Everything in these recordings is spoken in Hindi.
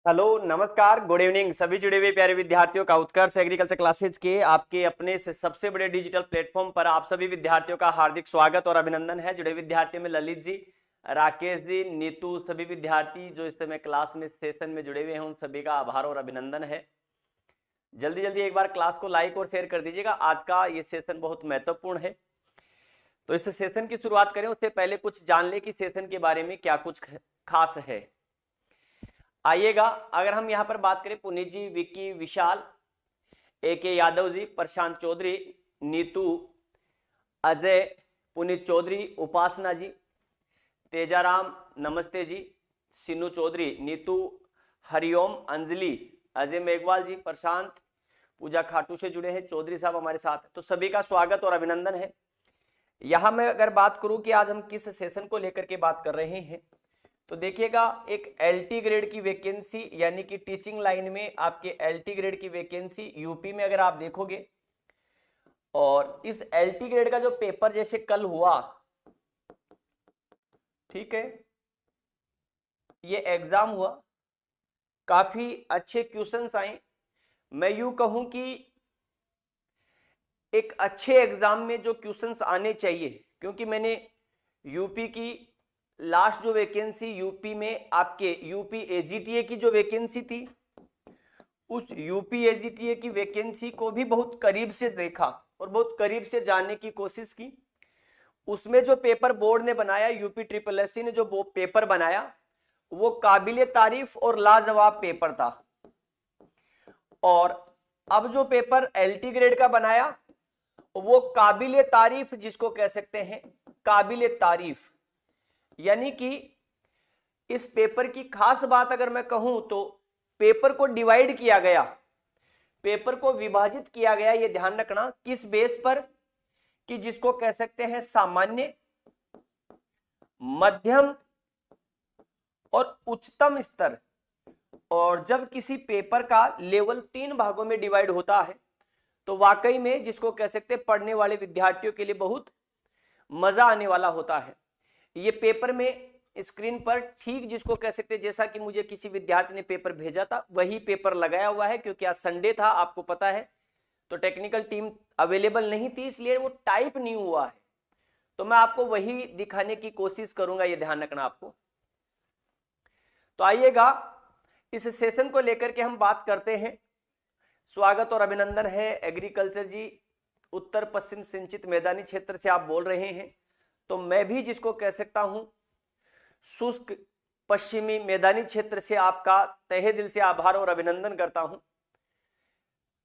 हेलो, नमस्कार, गुड इवनिंग सभी जुड़े हुए प्यारे विद्यार्थियों का उत्कर्ष एग्रीकल्चर क्लासेज के आपके अपने से सबसे बड़े डिजिटल प्लेटफॉर्म पर आप सभी विद्यार्थियों का हार्दिक स्वागत और अभिनंदन है। जुड़े विद्यार्थियों में ललित जी, राकेश जी, नीतू, सभी विद्यार्थी जो इस समय क्लास में सेशन में जुड़े हुए हैं उन सभी का आभार और अभिनंदन है। जल्दी जल्दी एक बार क्लास को लाइक और शेयर कर दीजिएगा। आज का ये सेशन बहुत महत्वपूर्ण है। तो इस सेशन की शुरुआत करें उससे पहले कुछ जान ले कि सेशन के बारे में क्या कुछ खास है। आइएगा, अगर हम यहाँ पर बात करें पुनीत जी, विक्की, विशाल, AK यादव जी, प्रशांत चौधरी, नीतू, अजय, पुनीत चौधरी, उपासना जी, तेजाराम, नमस्ते जी, सिन्नू चौधरी, नीतू, हरिओम, अंजलि, अजय मेघवाल जी, प्रशांत, पूजा खाटू से जुड़े हैं, चौधरी साहब हमारे साथ, तो सभी का स्वागत और अभिनंदन है। यहां मैं अगर बात करूं कि आज हम किस सेशन को लेकर के बात कर रहे हैं, तो देखिएगा, एक LT ग्रेड की वैकेंसी यानी कि टीचिंग लाइन में आपके LT ग्रेड की वैकेंसी यूपी में अगर आप देखोगे, और इस LT ग्रेड का जो पेपर जैसे कल हुआ, ठीक है, ये एग्जाम हुआ, काफी अच्छे क्वेश्चंस आए। मैं यूं कहूं कि एक अच्छे एग्जाम में जो क्वेश्चंस आने चाहिए, क्योंकि मैंने यूपी की लास्ट जो वैकेंसी यूपी में आपके यूपी AGTA की जो वैकेंसी थी, उस यूपी AGTA की वैकेंसी को भी बहुत करीब से देखा और बहुत करीब से जानने की कोशिश की। उसमें जो पेपर बोर्ड ने बनाया, यूपी SSSC ने जो पेपर बनाया, वो काबिले तारीफ और लाजवाब पेपर था। और अब जो पेपर LT ग्रेड का बनाया, वो काबिले तारीफ, जिसको कह सकते हैं काबिले तारीफ, यानी कि इस पेपर की खास बात अगर मैं कहूं तो पेपर को डिवाइड किया गया, पेपर को विभाजित किया गया। ये ध्यान रखना, किस बेस पर, कि जिसको कह सकते हैं सामान्य, मध्यम और उच्चतम स्तर। और जब किसी पेपर का लेवल 3 भागों में डिवाइड होता है तो वाकई में जिसको कह सकते हैं पढ़ने वाले विद्यार्थियों के लिए बहुत मजा आने वाला होता है। ये पेपर में स्क्रीन पर ठीक जिसको कह सकते हैं, जैसा कि मुझे किसी विद्यार्थी ने पेपर भेजा था वही पेपर लगाया हुआ है, क्योंकि आज संडे था आपको पता है, तो टेक्निकल टीम अवेलेबल नहीं थी, इसलिए वो टाइप नहीं हुआ है। तो मैं आपको वही दिखाने की कोशिश करूंगा, ये ध्यान रखना आपको। तो आइएगा, इस सेशन को लेकर के हम बात करते हैं। स्वागत और अभिनंदन है एग्रीकल्चर जी, उत्तर पश्चिम सिंचित मैदानी क्षेत्र से आप बोल रहे हैं, तो मैं भी जिसको कह सकता हूं शुष्क पश्चिमी मैदानी क्षेत्र से आपका तहे दिल से आभार और अभिनंदन करता हूं।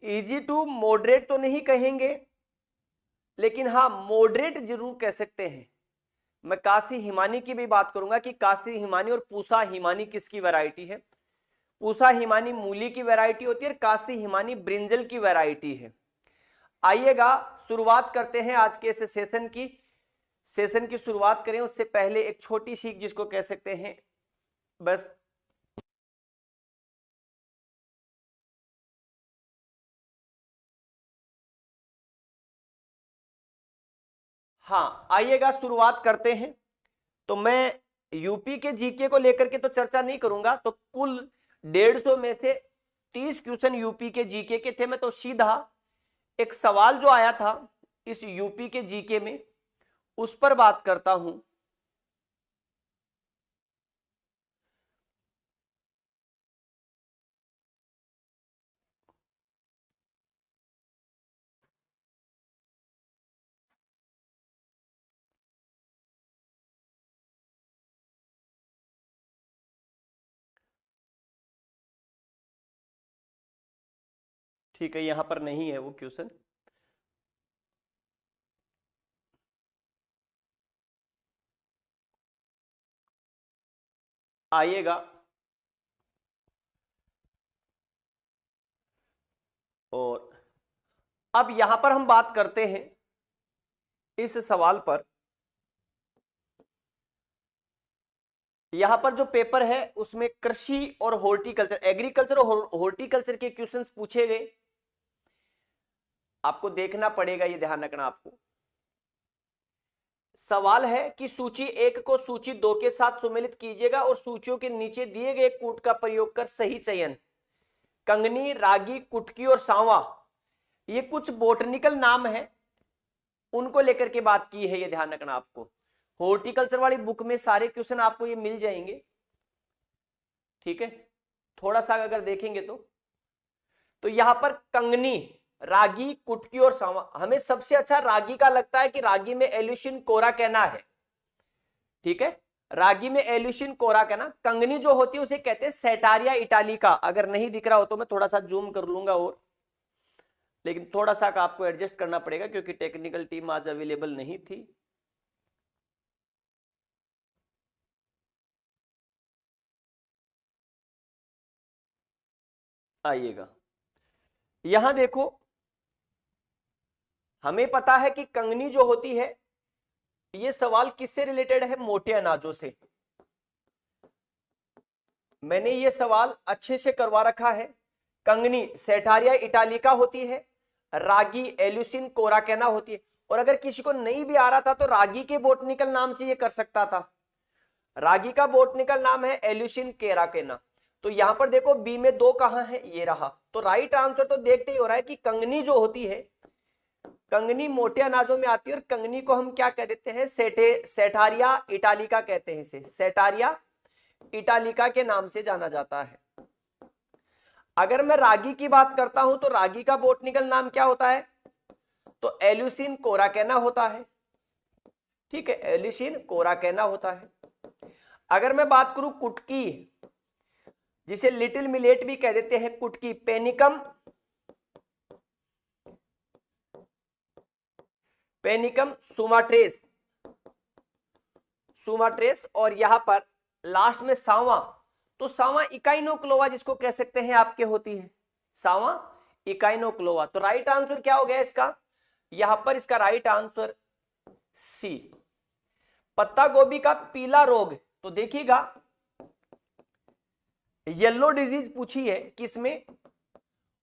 इजी टू मॉडरेट तो नहीं कहेंगे, लेकिन हाँ मॉडरेट जरूर कह सकते हैं। मैं काशी हिमानी की भी बात करूंगा कि काशी हिमानी और पूसा हिमानी किसकी वैरायटी है। पूसा हिमानी मूली की वैरायटी होती है और काशी हिमानी ब्रिंजल की वैरायटी है। आइएगा, शुरुआत करते हैं आज के इस सेशन की शुरुआत करें उससे पहले एक छोटी सी जिसको कह सकते हैं बस हाँ, आइएगा शुरुआत करते हैं। तो मैं यूपी के जीके को लेकर के तो चर्चा नहीं करूंगा, तो कुल 150 में से 30 क्वेश्चन यूपी के जीके के थे। मैं तो सीधा एक सवाल जो आया था इस यूपी के जीके में उस पर बात करता हूं। ठीक है, यहां पर नहीं है वो क्वेश्चन। आइएगा, और अब यहां पर हम बात करते हैं इस सवाल पर। यहां पर जो पेपर है उसमें कृषि और हॉर्टिकल्चर, एग्रीकल्चर और हॉर्टिकल्चर के क्वेश्चंस पूछे गए। आपको देखना पड़ेगा, ये ध्यान रखना आपको। सवाल है कि सूची 1 को सूची 2 के साथ सुमेलित कीजिएगा और सूचियों के नीचे दिए गए कूट का प्रयोग कर सही चयन। कंगनी, रागी, कुटकी और सांवा, ये कुछ बोटनिकल नाम है, उनको लेकर के बात की है, ये ध्यान रखना आपको। हॉर्टिकल्चर वाली बुक में सारे क्वेश्चन आपको ये मिल जाएंगे, ठीक है। थोड़ा सा अगर देखेंगे तो यहां पर कंगनी, रागी, कुटकी और सांवा, हमें सबसे अच्छा रागी का लगता है कि रागी में एल्यूसिन कोरा कहना है, ठीक है। रागी में एल्यूसिन कोरा कहना। कंगनी जो होती है उसे कहते हैं सेटारिया इटालिका। अगर नहीं दिख रहा हो तो मैं थोड़ा सा जूम कर लूंगा, और लेकिन थोड़ा सा आपको एडजस्ट करना पड़ेगा क्योंकि टेक्निकल टीम आज अवेलेबल नहीं थी। आइएगा, यहां देखो, हमें पता है कि कंगनी जो होती है, ये सवाल किससे रिलेटेड है? मोटे अनाजों से। मैंने ये सवाल अच्छे से करवा रखा है। कंगनी सेटारिया इटालिका होती है, रागी एल्यूसिन कोराकेना होती है। और अगर किसी को नहीं भी आ रहा था तो रागी के बोटनिकल नाम से ये कर सकता था। रागी का बोटनिकल नाम है एल्यूसिन केराकेना। तो यहां पर देखो बी में 2 कहां है, ये रहा। तो राइट आंसर तो देखते ही हो रहा है कि कंगनी जो होती है, कंगनी मोटे अनाजों में आती है, और कंगनी को हम क्या कह देते हैं? सेटारिया इटालिका कहते हैं इसे, सेटारिया इटालिका के नाम से जाना जाता है। अगर मैं रागी की बात करता हूं तो रागी का बोटनिकल नाम क्या होता है? तो एल्यूसिन कोराकेना होता है, ठीक है, एल्यूसिन कोराकेना होता है। अगर मैं बात करूं कुटकी, जिसे लिटिल मिलेट भी कह देते हैं, कुटकी पेनिकम, पेनिकम सुमाट्रेस, सुमाट्रेस, और यहां पर लास्ट में सांवा। तो सांवा इकाइनोक्लोवा जिसको कह सकते हैं आपके होती है, सांवा इकाइनोक्लोवा। तो राइट आंसर क्या हो गया इसका? यहां पर इसका राइट आंसर सी। पत्ता गोभी का पीला रोग, तो देखिएगा येलो डिजीज पूछी है किसमें,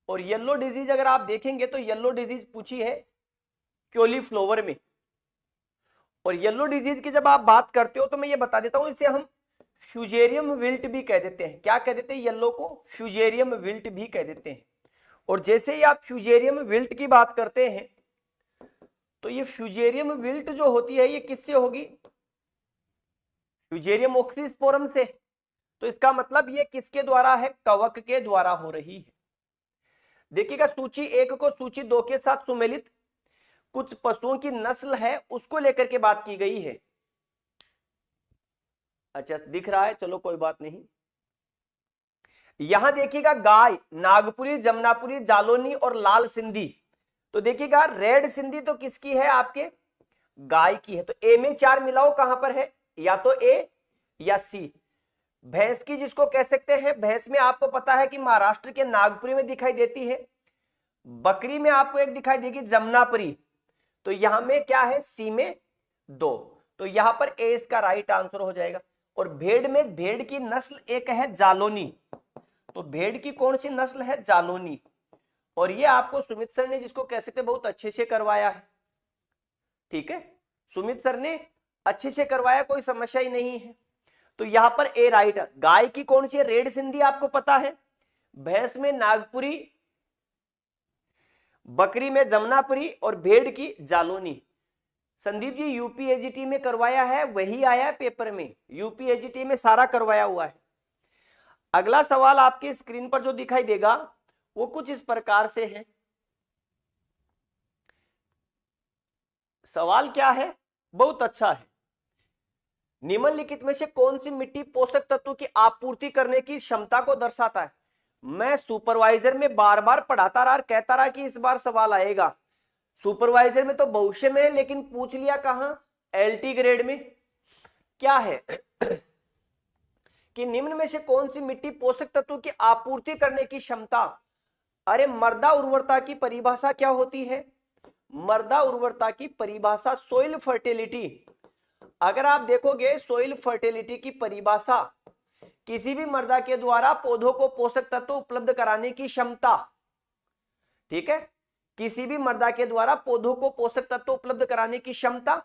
और येलो डिजीज अगर आप देखेंगे तो येलो डिजीज पूछी है कॉलीफ्लावर में। और येलो डिजीज की जब आप बात करते हो तो मैं ये बता देता हूं, इसे हम फ्यूजेरियम विल्ट भी कह देते हैं। क्या कह देते हैं? येलो को फ्यूजेरियम विल्ट भी कह देते हैं। और जैसे ही आप फ्यूजेरियम विल्ट की बात करते हैं तो ये फ्यूजेरियम विल्ट जो होती है ये किससे होगी? फ्यूजेरियम ऑक्सीस्पोरम से। तो इसका मतलब ये किसके द्वारा है? कवक के द्वारा हो रही है। देखिएगा सूची 1 को सूची 2 के साथ सुमेलित कुछ पशुओं की नस्ल है, उसको लेकर के बात की गई है। अच्छा दिख रहा है, चलो कोई बात नहीं। यहां देखिएगा गाय, नागपुरी, जमनापुरी, जालोनी और लाल सिंधी। तो देखिएगा रेड सिंधी तो किसकी है? आपके गाय की है। तो ए में 4 मिलाओ, कहां पर है? या तो ए या सी। भैंस की जिसको कह सकते हैं, भैंस में आपको पता है कि महाराष्ट्र के नागपुरी में दिखाई देती है। बकरी में आपको एक दिखाई देगी जमनापुरी। तो यहां में क्या है? सी में 2। तो यहां पर ए इसका राइट आंसर हो जाएगा। और भेड़ में, भेड़ की नस्ल एक है जालोनी। तो भेड़ की कौन सी नस्ल है? जालोनी। और ये आपको सुमित सर ने जिसको कह सकते बहुत अच्छे से करवाया है, ठीक है, सुमित सर ने अच्छे से करवाया, कोई समस्या ही नहीं है। तो यहां पर ए राइट है। गाय की कौन सी है? रेड सिंधी आपको पता है। भैंस में नागपुरी, बकरी में जमनापुरी और भेड़ की जालोनी। संदीप जी यूपीएजीटी में करवाया है, वही आया है पेपर में, यूपीएजीटी में सारा करवाया हुआ है। अगला सवाल आपके स्क्रीन पर जो दिखाई देगा वो कुछ इस प्रकार से है। सवाल क्या है? बहुत अच्छा है। निम्नलिखित में से कौन सी मिट्टी पोषक तत्वों की आपूर्ति करने की क्षमता को दर्शाता है? मैं सुपरवाइजर में बार बार पढ़ाता रहा, कहता रहा कि इस बार सवाल आएगा। सुपरवाइजर में तो भविष्य में, लेकिन पूछ लिया कहां? एलटी ग्रेड में। क्या है कि निम्न में से कौन सी मिट्टी पोषक तत्वों की आपूर्ति करने की क्षमता? अरे मृदा उर्वरता की परिभाषा क्या होती है? मृदा उर्वरता की परिभाषा सोइल फर्टिलिटी। अगर आप देखोगे सोइल फर्टिलिटी की परिभाषा किसी भी मृदा के द्वारा पौधों को पोषक तत्व उपलब्ध कराने की क्षमता, ठीक है, किसी भी मृदा के द्वारा पौधों को पोषक तत्व उपलब्ध कराने की क्षमता।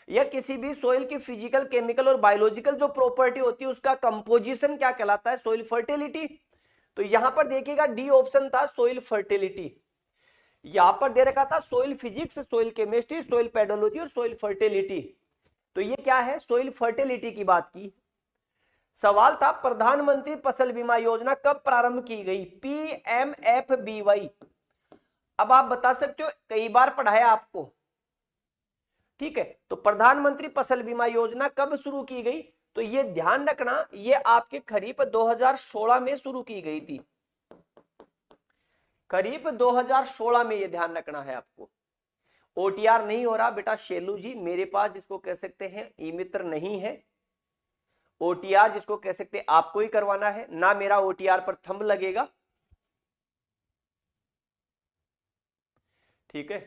या किसी भी सोइल की फिजिकल, केमिकल और बायोलॉजिकल जो प्रॉपर्टी होती है उसका कंपोजिशन क्या कहलाता है? Soil fertility. तो यहां पर देखिएगा डी ऑप्शन था सोइल फर्टिलिटी, यहां पर दे रखा था soil physics, soil chemistry, soil pedology और सोइल फर्टिलिटी। तो ये क्या है? सोइल फर्टिलिटी की बात की। सवाल था प्रधानमंत्री फसल बीमा योजना कब प्रारंभ की गई? PMFBY। अब आप बता सकते हो, कई बार पढ़ाया आपको, ठीक है। तो प्रधानमंत्री फसल बीमा योजना कब शुरू की गई? तो ये ध्यान रखना, ये आपके खरीफ 2016 में शुरू की गई थी, करीब 2016 में, ये ध्यान रखना है आपको। OTR नहीं हो रहा बेटा शेलू जी, मेरे पास जिसको कह सकते हैं ई मित्र नहीं है। OTR जिसको कह सकते हैं आपको ही करवाना है ना, मेरा OTR पर थंब लगेगा, ठीक है।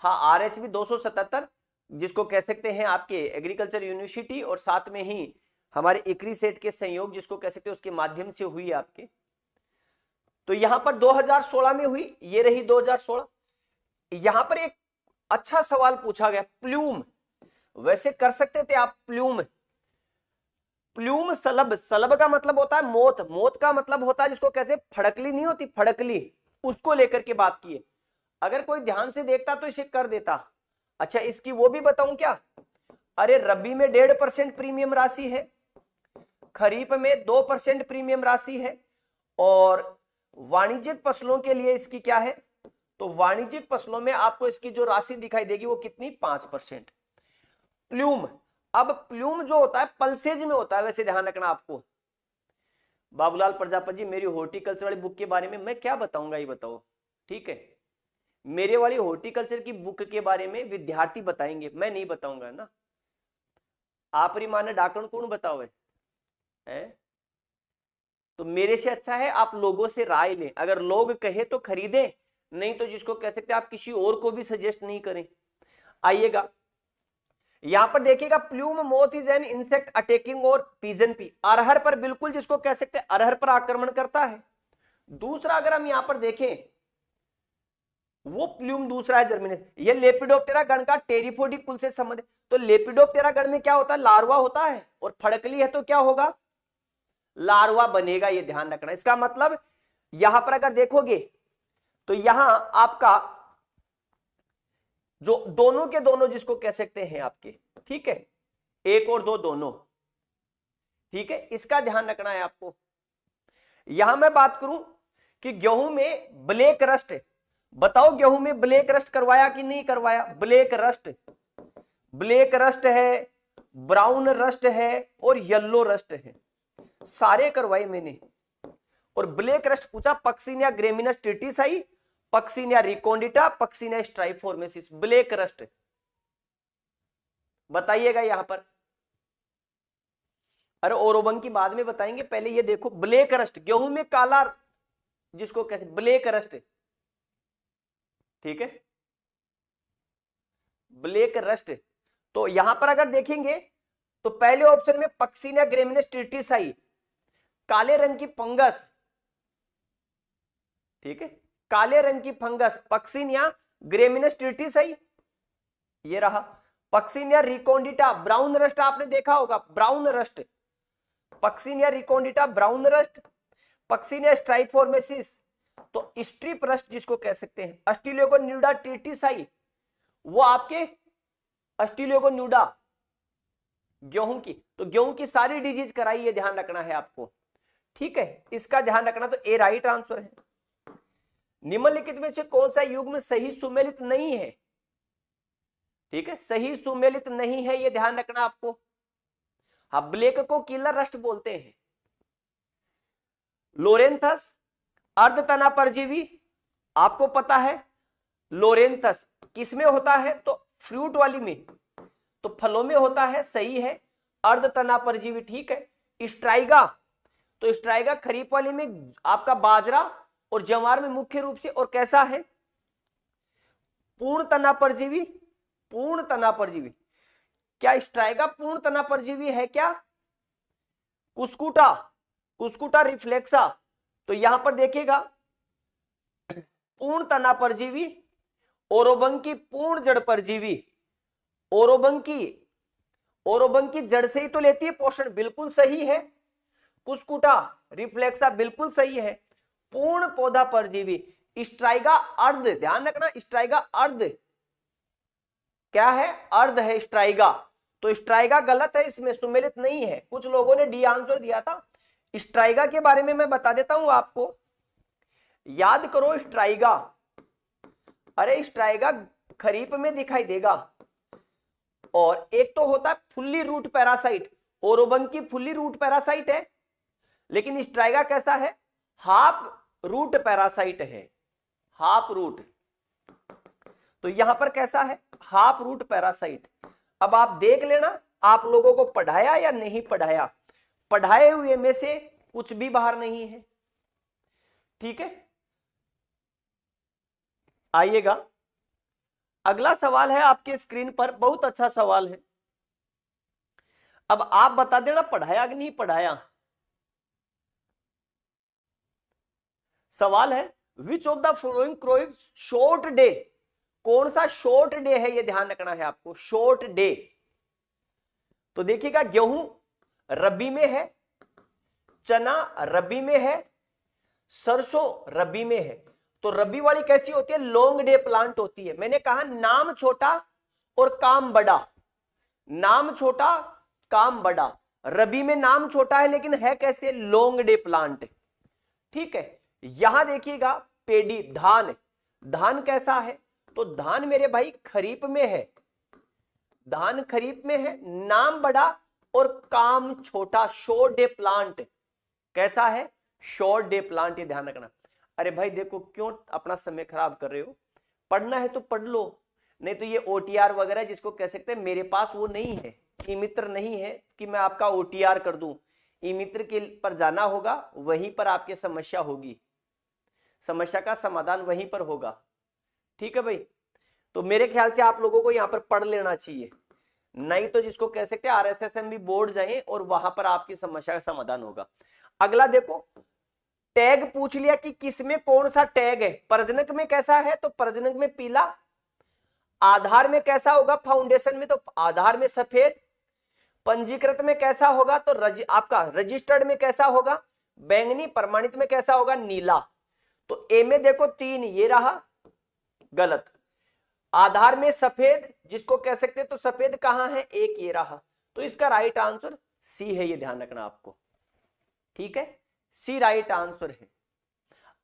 हाँ, RHB 277 जिसको कह सकते हैं आपके एग्रीकल्चर यूनिवर्सिटी और साथ में ही हमारे इक्री सेट के संयोग जिसको कह सकते हैं उसके माध्यम से हुई आपके। तो यहां पर 2016 में हुई, ये रही 2016। यहां पर एक अच्छा सवाल पूछा गया, प्लूम, वैसे कर सकते थे आप प्लूम, प्लूम सलब, सलब का मतलब होता है मोत, मोत का मतलब होता है जिसको कहते हैं फड़कली, नहीं होती फड़कली, उसको लेकर के बात की है। अगर कोई ध्यान से देखता तो इसे कर देता। अच्छा, इसकी वो भी बताऊं क्या? अरे रबी में 1.5% प्रीमियम राशि है, खरीफ में 2% प्रीमियम राशि है, और वाणिज्यिक फसलों के लिए इसकी क्या है? तो वाणिज्यिक फसलों में आपको इसकी जो राशि दिखाई देगी वो कितनी? 5%। प्लूम, अब प्लूम जो होता है पल्सेज में होता है, वैसे ध्यान रखना आपको। बाबूलाल प्रजापति जी, मेरी हॉर्टिकल्चर वाली बुक के बारे में मैं क्या बताऊंगा, ये बताओ, ठीक है। मेरे वाली हॉर्टिकल्चर की बुक के बारे में विद्यार्थी बताएंगे, मैं नहीं बताऊंगा ना। आप री माने डाकण कौन बताओ है? तो मेरे से अच्छा है आप लोगों से राय लें, अगर लोग कहे तो खरीदें, नहीं तो जिसको कह सकते आप किसी और को भी सजेस्ट नहीं करें। आइएगा यहां पर देखिएगा, plume moth is an insect attacking और पीजन पी, अरहर पर बिल्कुल जिसको कह सकते हैं अरहर पर आक्रमण करता है। दूसरा अगर हम यहां पर देखें, वो प्लूम दूसरा है जर्मिनेशन, ये लेपिडोप्टेरा गण का टेरिफोडी कुल से संबंधित। तो लेपिडोप्टेरा गण में क्या होता है? लार्वा होता है, और फड़कली है तो क्या होगा? लार्वा बनेगा, ये ध्यान रखना। इसका मतलब यहां पर अगर देखोगे तो यहां आपका जो दोनों के दोनों जिसको कह सकते हैं आपके, ठीक है, 1 और 2 दोनों, ठीक है, इसका ध्यान रखना है आपको। यहां मैं बात करूं कि गेहूं में ब्लैक रस्ट, बताओ गेहूं में ब्लैक रस्ट करवाया कि नहीं करवाया? ब्लैक रस्ट, ब्लैक रस्ट है, ब्राउन रस्ट है और येलो रस्ट है, सारे करवाए मैंने। और ब्लैक रस्ट पूछा पक्सिनिया ग्रेमिनस ट्रिटिसाई, पक्सिनिया रिकोंडिटा, पक्सिनिया स्ट्राइफोर्मेसिस, ब्लैक रस्ट, बताइएगा यहां पर। अरे ओरोबंग की बाद में बताएंगे, पहले ये देखो ब्लैक रस्ट, गेहूं में काला जिसको कहते ब्लैक रस्ट, ठीक है, ब्लैक रस्ट। तो यहां पर अगर देखेंगे तो पहले ऑप्शन में पक्सिनिया ग्रेमिनस ट्रिटिसाई, काले रंग की फंगस, ठीक है, काले रंग की फंगस पक्सिनिया ग्रेमिनस ट्रिटिसाई, ये रहा। पक्सिनिया रिकोंडिटा ब्राउन रस्ट, आपने देखा होगा ब्राउन रस्ट, पक्सिनिया रिकोंडिटा ब्राउन रस्ट, पक्सिनिया स्ट्राइफोर्मेसिस तो स्ट्रिप रस्ट जिसको कह सकते हैं, अस्टिलियोगोन्यूडा ट्रिटिसाई वो आपके अस्टिलियोगोन्यूडा गेहूं की। तो गेहूं की सारी डिजीज कराई, ये ध्यान रखना है आपको, ठीक है, इसका ध्यान रखना। तो ए राइट आंसर है। निम्नलिखित में से कौन सा युग्म सही सुमेलित नहीं है? ठीक है, सही सुमेलित नहीं है, ये ध्यान रखना आपको। हाँ, ब्लैक को किलर रस्ट बोलते हैं। लोरेंथस अर्धतना परजीवी, आपको पता है लोरेंथस किसमें होता है? तो फ्रूट वाली में, तो फलों में होता है, सही है, अर्धतना परजीवी, ठीक है। स्ट्राइगा, तो स्ट्राइगा खरीफ वाली में आपका बाजरा और ज्वार में मुख्य रूप से, और कैसा है? पूर्ण तना परजीवी, पूर्ण तना परजीवी। क्या स्ट्राइगा पूर्ण तना परजीवी है क्या? कुस्कुटा, कुस्कुटा रिफ्लेक्सा, तो यहां पर देखिएगा पूर्ण तना परजीवी ओरोबंकी पूर्ण जड़ परजीवी, ओरोबंकी, ओरोबंकी जड़ से ही तो लेती है पोषण, बिल्कुल सही है। कुस्कुटा, रिफ्लेक्सा, बिल्कुल सही है। पूर्ण पौधा परजीवी, स्ट्राइगा अर्ध, ध्यान रखना स्ट्राइगा अर्ध, क्या है, अर्ध है स्ट्राइगा, तो स्ट्राइगा गलत है, इसमें सुमेलित नहीं है। कुछ लोगों ने डी आंसर दिया था। स्ट्राइगा के बारे में मैं बता देता हूं आपको, याद करो स्ट्राइगा, अरे स्ट्राइगा खरीफ में दिखाई देगा। और एक तो होता है फुल्ली रूट पैरासाइट, ओरोबंकी फुल्ली रूट पैरासाइट है, लेकिन स्ट्राइगा कैसा है, हाफ रूट पैरासाइट है, हाफ रूट। तो यहां पर कैसा है, हाफ रूट पैरासाइट। अब आप देख लेना आप लोगों को पढ़ाया या नहीं पढ़ाया, पढ़ाए हुए में से कुछ भी बाहर नहीं है, ठीक है। आइएगा, अगला सवाल है आपके स्क्रीन पर, बहुत अच्छा सवाल है। अब आप बता देना पढ़ाया कि नहीं पढ़ाया। सवाल है which of the following crop short day, कौन सा शॉर्ट डे है, ये ध्यान रखना है आपको, शॉर्ट डे। तो देखिएगा गेहूं रबी में है, चना रबी में है, सरसों रबी में है। तो रबी वाली कैसी होती है, लॉन्ग डे प्लांट होती है। मैंने कहा नाम छोटा और काम बड़ा, नाम छोटा काम बड़ा, रबी में नाम छोटा है लेकिन है कैसे, लॉन्ग डे प्लांट, ठीक है। यहां देखिएगा पेडी, धान, धान कैसा है, तो धान मेरे भाई खरीफ में है, धान खरीफ में है, नाम बड़ा और काम छोटा, शॉर्ट डे प्लांट, कैसा है, शॉर्ट डे प्लांट, ये ध्यान रखना। अरे भाई देखो क्यों अपना समय खराब कर रहे हो, पढ़ना है तो पढ़ लो, नहीं तो ये ओटीआर वगैरह जिसको कह सकते हैं, मेरे पास वो नहीं है, ई मित्र नहीं है कि मैं आपका ओटीआर कर दूं। ई मित्र के पर जाना होगा, वहीं पर आपकी समस्या होगी, समस्या का समाधान वहीं पर होगा, ठीक है भाई। तो मेरे ख्याल से आप लोगों को यहां पर पढ़ लेना चाहिए, नहीं तो जिसको कह सकते हैं आरएसएसएम भी बोर्ड जाए और वहां पर आपकी समस्या का समाधान होगा। अगला देखो, टैग पूछ लिया कि किसमें कौन सा टैग है, प्रजनक में कैसा है, तो प्रजनक में पीला, आधार में कैसा होगा, फाउंडेशन में तो आधार में सफेद, पंजीकृत में कैसा होगा, तो आपका रजिस्टर्ड में कैसा होगा, बैंगनी, प्रमाणित में कैसा होगा, नीला। तो ए में देखो 3, ये रहा गलत, आधार में सफेद जिसको कह सकते हैं, तो सफेद कहां है, एक ये रहा, तो इसका राइट आंसर सी है, ये ध्यान रखना आपको, ठीक है, सी राइट आंसर है।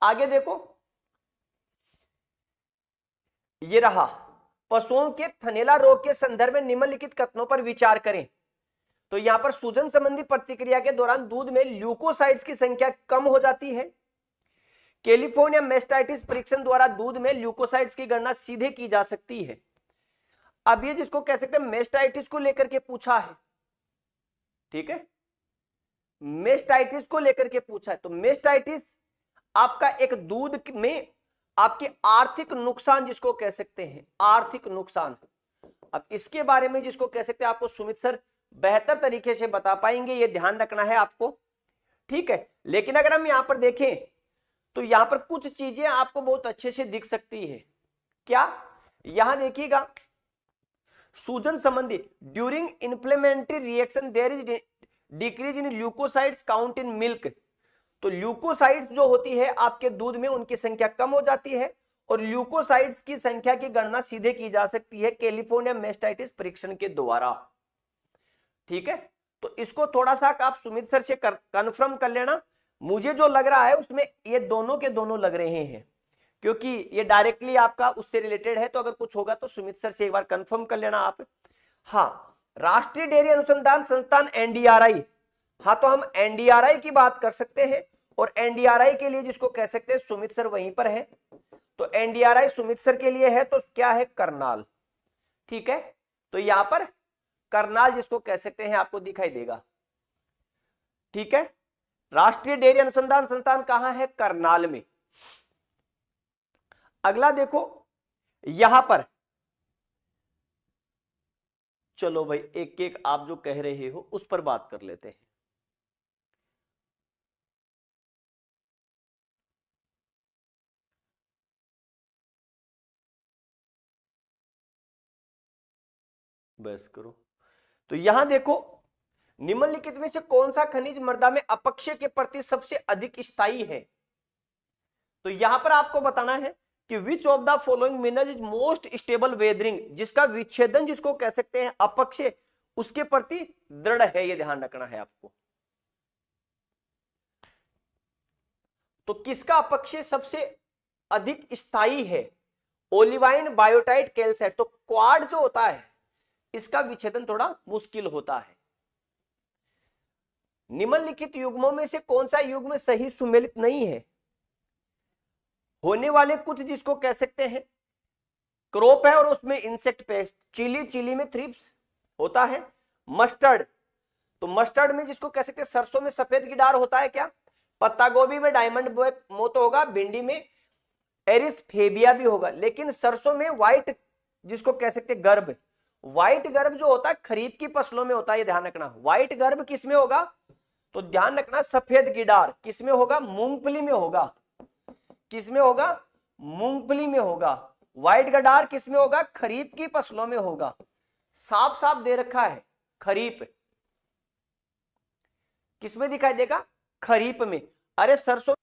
आगे देखो, ये रहा पशुओं के थनैला रोग के संदर्भ में निम्नलिखित कथनों पर विचार करें। तो यहां पर सूजन संबंधी प्रतिक्रिया के दौरान दूध में ल्यूकोसाइड्स की संख्या कम हो जाती है, कैलिफोर्निया मेस्टाइटिस परीक्षण द्वारा दूध में ल्यूकोसाइड्स की गणना सीधे की जा सकती है। अब ये जिसको कह सकते हैं मेस्टाइटिस को लेकर के पूछा है, ठीक है, मेस्टाइटिस को लेकर के पूछा है। तो मेस्टाइटिस आपका एक दूध में आपके आर्थिक नुकसान जिसको कह सकते हैं, आर्थिक नुकसान। अब इसके बारे में जिसको कह सकते हैं आपको सुमित सर बेहतर तरीके से बता पाएंगे, ये ध्यान रखना है आपको, ठीक है। लेकिन अगर हम यहां पर देखें तो यहां पर कुछ चीजें आपको बहुत अच्छे से दिख सकती है, क्या, यहां देखिएगा सूजन संबंधी during inflammatory reaction there is decrease in leucocytes count in milk. तो ल्यूकोसाइड्स जो होती है आपके दूध में उनकी संख्या कम हो जाती है, और ल्यूकोसाइड्स की संख्या की गणना सीधे की जा सकती है कैलिफोर्निया मेस्टाइटिस परीक्षण के द्वारा, ठीक है। तो इसको थोड़ा सा आप सुमित सर से कंफर्म कर लेना, मुझे जो लग रहा है उसमें ये दोनों के दोनों लग रहे हैं, क्योंकि ये डायरेक्टली आपका उससे रिलेटेड है। तो अगर कुछ होगा तो सुमित सर से एक बार कंफर्म कर लेना आप। हाँ, राष्ट्रीय डेयरी अनुसंधान संस्थान एनडीआरआई, हाँ तो हम एनडीआरआई की बात कर सकते हैं, और एनडीआरआई के लिए जिसको कह सकते हैं सुमित सर वहीं पर है, तो एनडीआरआई सुमित सर के लिए है, तो क्या है, करनाल, ठीक है। तो यहां पर करनाल जिसको कह सकते हैं आपको दिखाई देगा, ठीक है। राष्ट्रीय डेयरी अनुसंधान संस्थान कहां है, करनाल में। अगला देखो यहां पर, चलो भाई एक एक आप जो कह रहे हो उस पर बात कर लेते हैं। बस करो। तो यहां देखो, निम्नलिखित में से कौन सा खनिज मृदा में अपक्षय के प्रति सबसे अधिक स्थायी है? तो यहां पर आपको बताना है कि which of the following mineral is most stable weathering, जिसका विच्छेदन जिसको कह सकते हैं अपक्षय उसके प्रति दृढ़ है, ये ध्यान रखना है आपको। तो किसका अपक्षय सबसे अधिक स्थायी है? Olivine, biotite, calcite. तो क्वाड जो होता है इसका विच्छेदन थोड़ा मुश्किल होता है। निम्नलिखित युग्मों में से कौन सा युग्म सही सुमेलित नहीं है? होने वाले कुछ जिसको कह सकते हैं क्रॉप है और उसमें इंसेक्ट पेस्ट, चिली, चिली में थ्रिप्स होता है। मस्टर्ड, तो मस्टर्ड में जिसको कह सकते हैं सरसों में सफेद गिडार होता है क्या? पत्ता गोभी में डायमंड मोत होगा, भिंडी में एरिस फेबिया भी होगा, लेकिन सरसों में व्हाइट जिसको कह सकते हैं गर्भ, व्हाइट गर्भ जो होता है खरीफ की फसलों में होता है, ये ध्यान रखना। व्हाइट गर्भ किस में होगा? तो ध्यान रखना सफेद गिडार किस में होगा? मूंगफली में होगा। किस में होगा? मूंगफली में होगा। व्हाइट गडार किस में होगा? खरीफ की फसलों में होगा। साफ साफ दे रखा है, खरीफ किस में दिखाई देगा? खरीफ में। अरे सरसों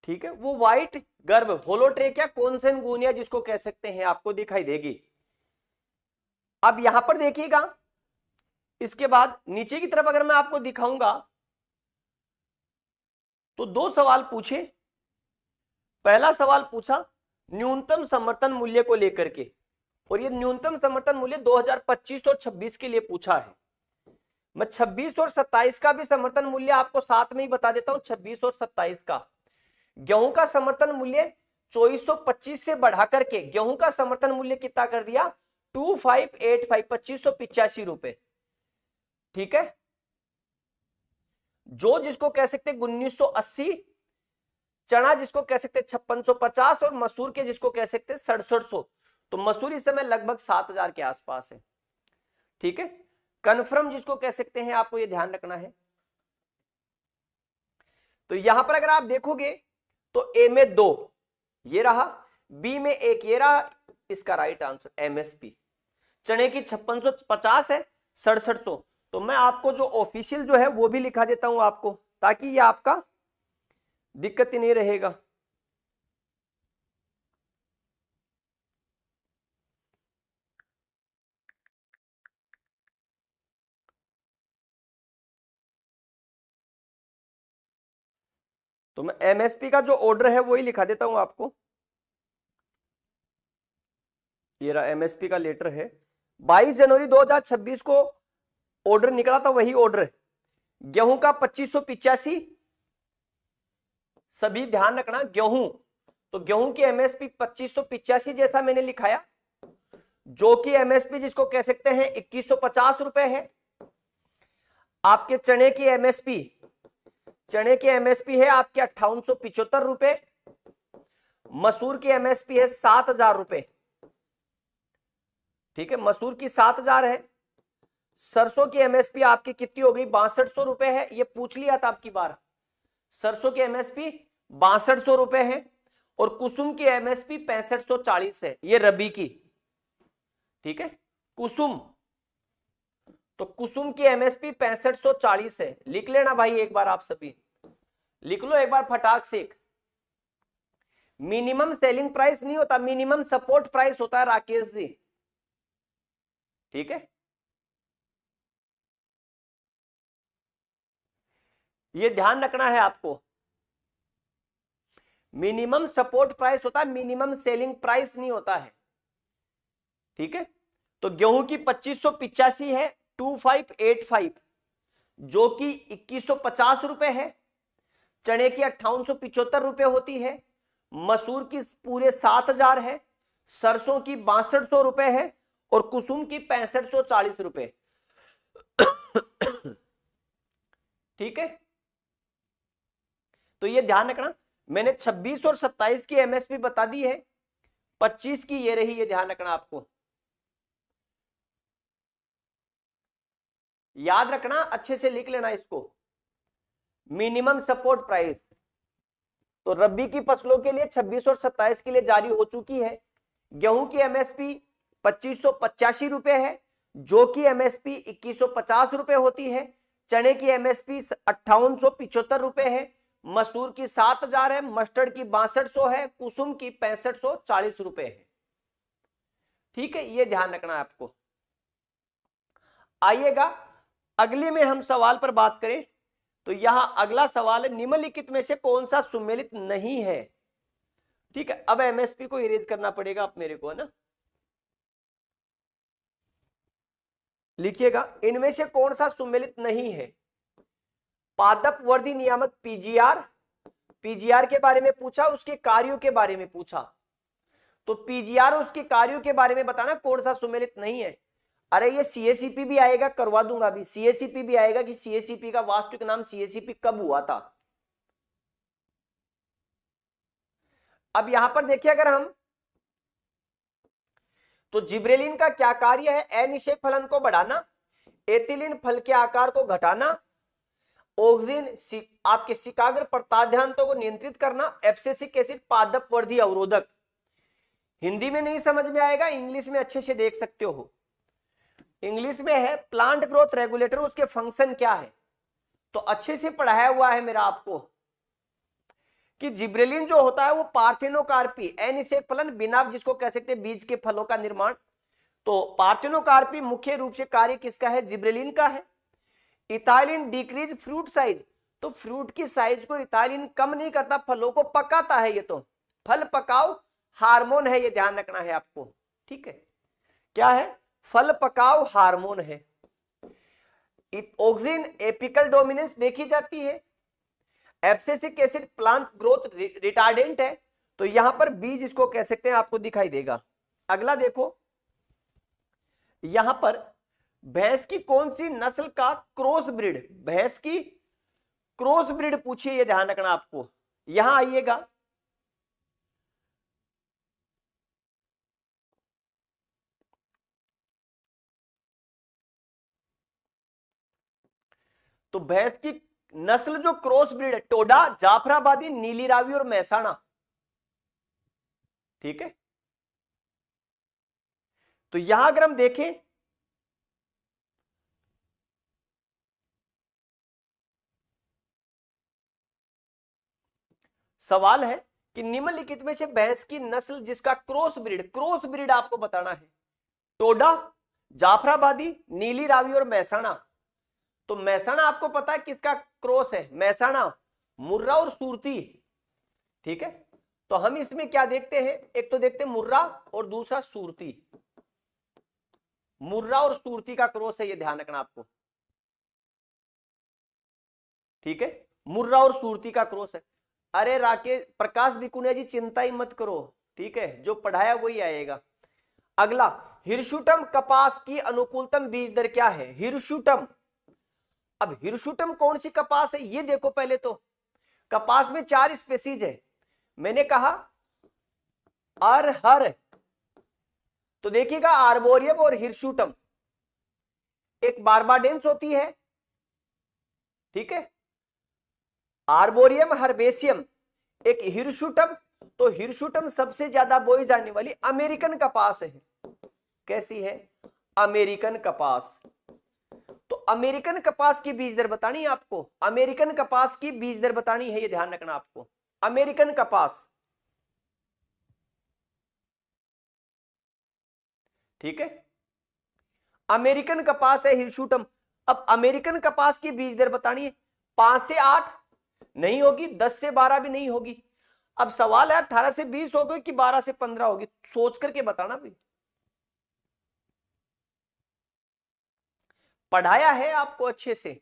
ठीक है, वो व्हाइट गर्भ होलोट्रेकिया कॉन्सेनगुनिया जिसको कह सकते हैं आपको दिखाई देगी। अब यहां पर देखिएगा, इसके बाद नीचे की तरफ अगर मैं आपको दिखाऊंगा तो दो सवाल पूछे। पहला सवाल पूछा न्यूनतम समर्थन मूल्य को लेकर के, और ये न्यूनतम समर्थन मूल्य 2025 और 26 के लिए पूछा है। मैं 26 और 27 का भी समर्थन मूल्य आपको साथ में ही बता देता हूं। 26 और 27 का गेहूं का समर्थन मूल्य 2425 से बढ़ा करके गेहूं का समर्थन मूल्य कितना कर दिया? 2585, 2585 रुपए। ठीक है, जो जिसको कह सकते 1980, चना जिसको कह सकते 5650 और मसूर के जिसको कह सकते 6700। तो मसूर इस समय लगभग 7000 के आसपास है। ठीक है, कन्फर्म जिसको कह सकते हैं, आपको ये ध्यान रखना है। तो यहां पर अगर आप देखोगे तो ए में 2 ये रहा, बी में 1 ये रहा, इसका राइट आंसर एमएसपी। चने की 5650 है, 6700। तो मैं आपको जो ऑफिशियल जो है वो भी लिखा देता हूं आपको, ताकि ये आपका दिक्कत ही नहीं रहेगा। तो मैं एमएसपी का जो ऑर्डर है वही लिखा देता हूं आपको। ये रहा एमएसपी का लेटर है, 22 जनवरी 2026 को ऑर्डर निकला था, वही ऑर्डर है। गेहूं का 2585, सभी ध्यान रखना गेहूं, तो गेहूं की एमएसपी 2585 जैसा मैंने लिखाया, जो कि एमएसपी जिसको कह सकते हैं 2150 रुपए है। आपके चने की एमएसपी, चने की एमएसपी है आपके 5875 रुपए। मसूर की एमएसपी है 7000 रुपए। ठीक है, मसूर की 7000 है। सरसों की एमएसपी आपकी कितनी हो गई? 6200 रुपए है, ये पूछ लिया था आपकी बार। सरसों की एमएसपी 6200 रुपए है, और कुसुम की एमएसपी 6540 है, ये रबी की। ठीक है, कुसुम, तो कुसुम की एमएसपी 6540 है। लिख लेना भाई एक बार, आप सभी लिख लो एक बार फटाक से। मिनिमम सेलिंग प्राइस नहीं होता, मिनिमम सपोर्ट प्राइस होता है राकेश जी। ठीक है, ये ध्यान रखना है आपको। मिनिमम सपोर्ट प्राइस होता है, मिनिमम सेलिंग प्राइस नहीं होता है। ठीक है, तो गेहूं की 2585 है 2585, जो कि 2150 रुपए है। चने की 5875 रुपए होती है। मसूर की पूरे 7000 है। सरसों की 6200 रुपए है और कुसुम की 6540 रुपए। ठीक है, तो ये ध्यान रखना, मैंने 26 और 27 की एमएसपी बता दी है, 25 की ये रही, ये ध्यान रखना आपको, याद रखना, अच्छे से लिख लेना इसको। मिनिमम सपोर्ट प्राइस तो रबी की फसलों के लिए 26 और 27 के लिए जारी हो चुकी है। गेहूं की एमएसपी 2585 रुपए है, जो कि एमएसपी 2150 रुपए होती है। चने की एमएसपी 5875 रुपए है। मसूर की 7000 है। मस्टर्ड की 6200 है। कुसुम की 6540 रुपए है। ठीक है, ये ध्यान रखना है आपको। आइएगा अगले में हम सवाल पर बात करें, तो यहां अगला सवाल है, निम्नलिखित में से कौन सा सुमेलित नहीं है। ठीक है, अब एमएसपी को इरेज करना पड़ेगा अब मेरे को, है ना। लिखिएगा, इनमें से कौन सा सुमेलित नहीं है। पादप वर्धी नियामक पीजीआर, पीजीआर के बारे में पूछा, उसके कार्यों के बारे में पूछा, तो पीजीआर और उसके कार्यों के बारे में बताना कौन सा सुमेलित नहीं है। अरे ये सीएसीपी भी आएगा, करवा दूंगा अभी, सीएसीपी भी आएगा कि सीएसीपी का वास्तविक नाम सीएसीपी कब हुआ था। अब यहां पर देखिए, अगर हम, तो जिब्रेलिन का क्या कार्य है, अनिषेक फलन को बढ़ाना, एथिलीन फल के आकार को घटाना, ऑक्सिन आपके शिकाग्र प्रत्याध्यांतों को नियंत्रित करना, एब्सिसिक एसिड पादप वर्धी अवरोधक। हिंदी में नहीं समझ में आएगा, इंग्लिश में अच्छे से देख सकते हो। इंग्लिश में है प्लांट ग्रोथ रेगुलेटर, उसके फंक्शन क्या है, तो अच्छे से पढ़ाया हुआ है मेरा आपको कि जिब्रेलिन जो होता है वो पार्थेनोकार्पी, अनिषेक फलन बिना, जिसको कह सकते हैं बीज के फलों का निर्माण। तो पार्थेनोकार्पी मुख्य रूप से कार्य किसका है, जिब्रेलिन का है। इथाइलिन डिक्रीज फ्रूट साइज, तो फ्रूट की साइज को इथाइलिन कम नहीं करता, फलों को पकाता है। ये तो फल पकाओ हार्मोन है, ये ध्यान रखना है आपको। ठीक है, क्या है, फल पकाओ हार्मोन है। ऑक्सिन एपिकल डोमिनेंस देखी जाती है। Abscisic acid plant growth retardant है, तो यहां पर बीज इसको कह सकते हैं, आपको दिखाई देगा। अगला देखो, यहां पर भैंस की कौन सी नस्ल का क्रॉस ब्रीड, भैंस की क्रॉस ब्रीड पूछिए, ये ध्यान रखना आपको। यहां आइएगा, तो भैंस की नस्ल जो क्रॉस ब्रीड है, टोडा, जाफराबादी, नीली रावी और महसाणा। ठीक है, तो यहां अगर हम देखें, सवाल है कि निम्नलिखित में से भैंस की नस्ल जिसका क्रॉस ब्रीड आपको बताना है, टोडा, जाफराबादी, नीली रावी और महसाणा। तो महसाणा आपको पता है किसका क्रॉस है, महसाणा मुर्रा और सूरती। ठीक है, तो हम इसमें क्या देखते हैं, एक तो देखते हैं मुर्रा और दूसरा सूरती। मुर्रा और सूरती का क्रॉस है, ये ध्यान रखना आपको। ठीक है, मुर्रा और सूरती का क्रॉस है। अरे राकेश प्रकाश बिकुनिया जी, चिंता ही मत करो, ठीक है, जो पढ़ाया वही आएगा। अगला, हिरसुटम कपास की अनुकूलतम बीज दर क्या है, हिरसुटम। अब हिरसुटम कौन सी कपास है, ये देखो पहले तो। कपास में 4 स्पेसीज है, मैंने कहा अरहर, तो देखिएगा आर्बोरियम और हिरसुटम, एक बारबाडेंस होती है, ठीक है, आर्बोरियम हर्बेसियम, एक हिरसुटम। तो हिरसुटम सबसे ज्यादा बोई जाने वाली अमेरिकन कपास है। कैसी है, अमेरिकन कपास। तो अमेरिकन कपास की बीज दर बतानी है आपको, अमेरिकन कपास की बीज दर बतानी है, ये ध्यान रखना आपको। अमेरिकन कपास, ठीक है, अमेरिकन कपास है हिरसुटम। अब अमेरिकन कपास की बीज दर बतानी है, 5 से 8 नहीं होगी, 10 से 12 भी नहीं होगी। अब सवाल है 18 से 20 होगी कि 12 से 15 होगी, सोच करके बताना भाई। पढ़ाया है आपको अच्छे से?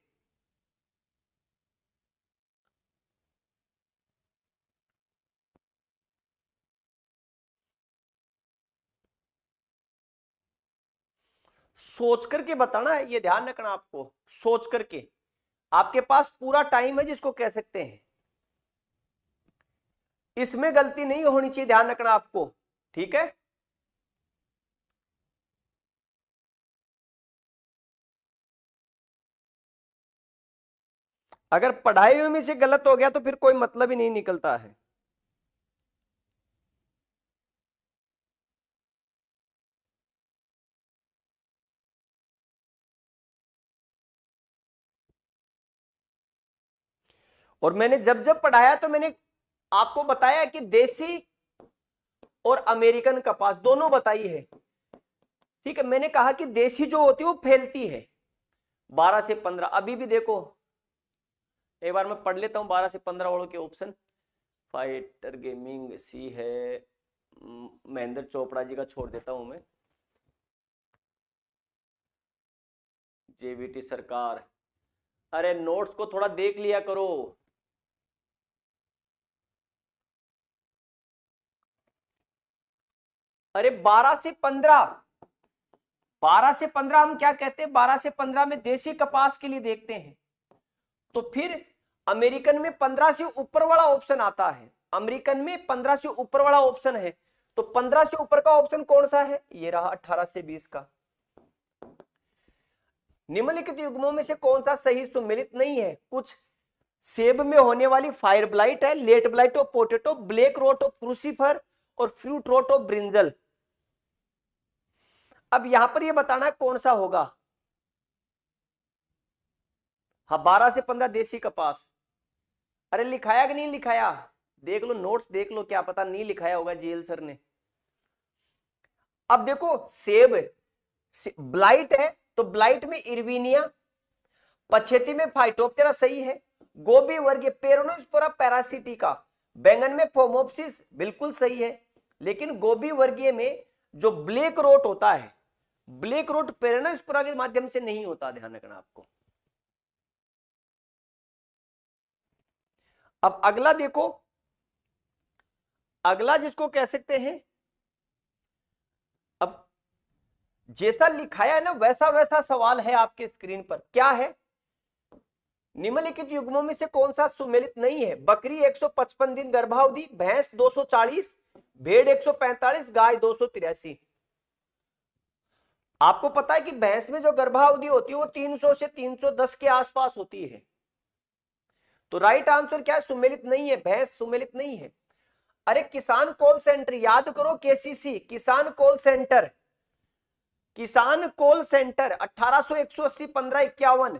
सोच करके बताना है, ये ध्यान रखना आपको, सोच करके। आपके पास पूरा टाइम है जिसको कह सकते हैं, इसमें गलती नहीं होनी चाहिए, ध्यान रखना आपको, ठीक है। अगर पढ़ाई हुई में से गलत हो गया तो फिर कोई मतलब ही नहीं निकलता है। और मैंने जब जब पढ़ाया तो मैंने आपको बताया कि देसी और अमेरिकन कपास दोनों बताई है, ठीक है। मैंने कहा कि देसी जो होती है वो फैलती है 12 से 15। अभी भी देखो, एक बार मैं पढ़ लेता हूं 12 से 15 वालों के ऑप्शन। फाइटर गेमिंग सी है, महेंद्र चोपड़ा जी का छोड़ देता हूं मैं, जेबीटी सरकार। अरे नोट्स को थोड़ा देख लिया करो। अरे 12 से 15, 12 से 15 हम क्या कहते हैं, 12 से 15 में देसी कपास के लिए देखते हैं। तो फिर अमेरिकन में 15 से ऊपर वाला ऑप्शन आता है, अमेरिकन में 15 से ऊपर वाला ऑप्शन है। तो 15 से ऊपर का ऑप्शन कौन सा है, ये रहा 18 से 20 का। निम्नलिखित युग्मों में से कौन सा सही सुमेलित नहीं है? कुछ सेब में होने वाली फायर ब्लाइट है, late blight of potato, black rot of crucifer और फ्रूट रोट ऑफ ब्रिंजल। अब यहां पर यह बताना है कौन सा होगा। हाँ, 12 से 15 देसी कपास। अरे लिखाया कि नहीं लिखाया, देख लो नोट्स देख लो, क्या पता नहीं लिखाया होगा जीएल सर ने। अब देखो सेब ब्लाइट है तो ब्लाइट में इर्विनिया, पछेती में फाइटोप्टेरा सही है, गोभी वर्गीय पेरोनोस्पोरा पैरासिटिका, बैंगन में फोमोप्सिस बिल्कुल सही है। लेकिन गोभी वर्गीय में जो ब्लैक रोट होता है, ब्लैक रोट पेरोनोस्पोरा के माध्यम से नहीं होता, ध्यान रखना आपको। अब अगला देखो, अगला जिसको कह सकते हैं, अब जैसा लिखाया है ना वैसा वैसा सवाल है आपके स्क्रीन पर। क्या है, निम्नलिखित युग्मों में से कौन सा सुमेलित नहीं है? बकरी 155 दिन गर्भावधि, भैंस 240, भेड़ 145, गाय 283। आपको पता है कि भैंस में जो गर्भावधि होती है वो 300 से 310 के आसपास होती है। तो राइट आंसर क्या है, सुमेलित नहीं है, भैंस सुमेलित नहीं है। अरे किसान कॉल सेंटर याद करो, केसीसी किसान कॉल सेंटर, किसान कॉल सेंटर 1800 180 1551।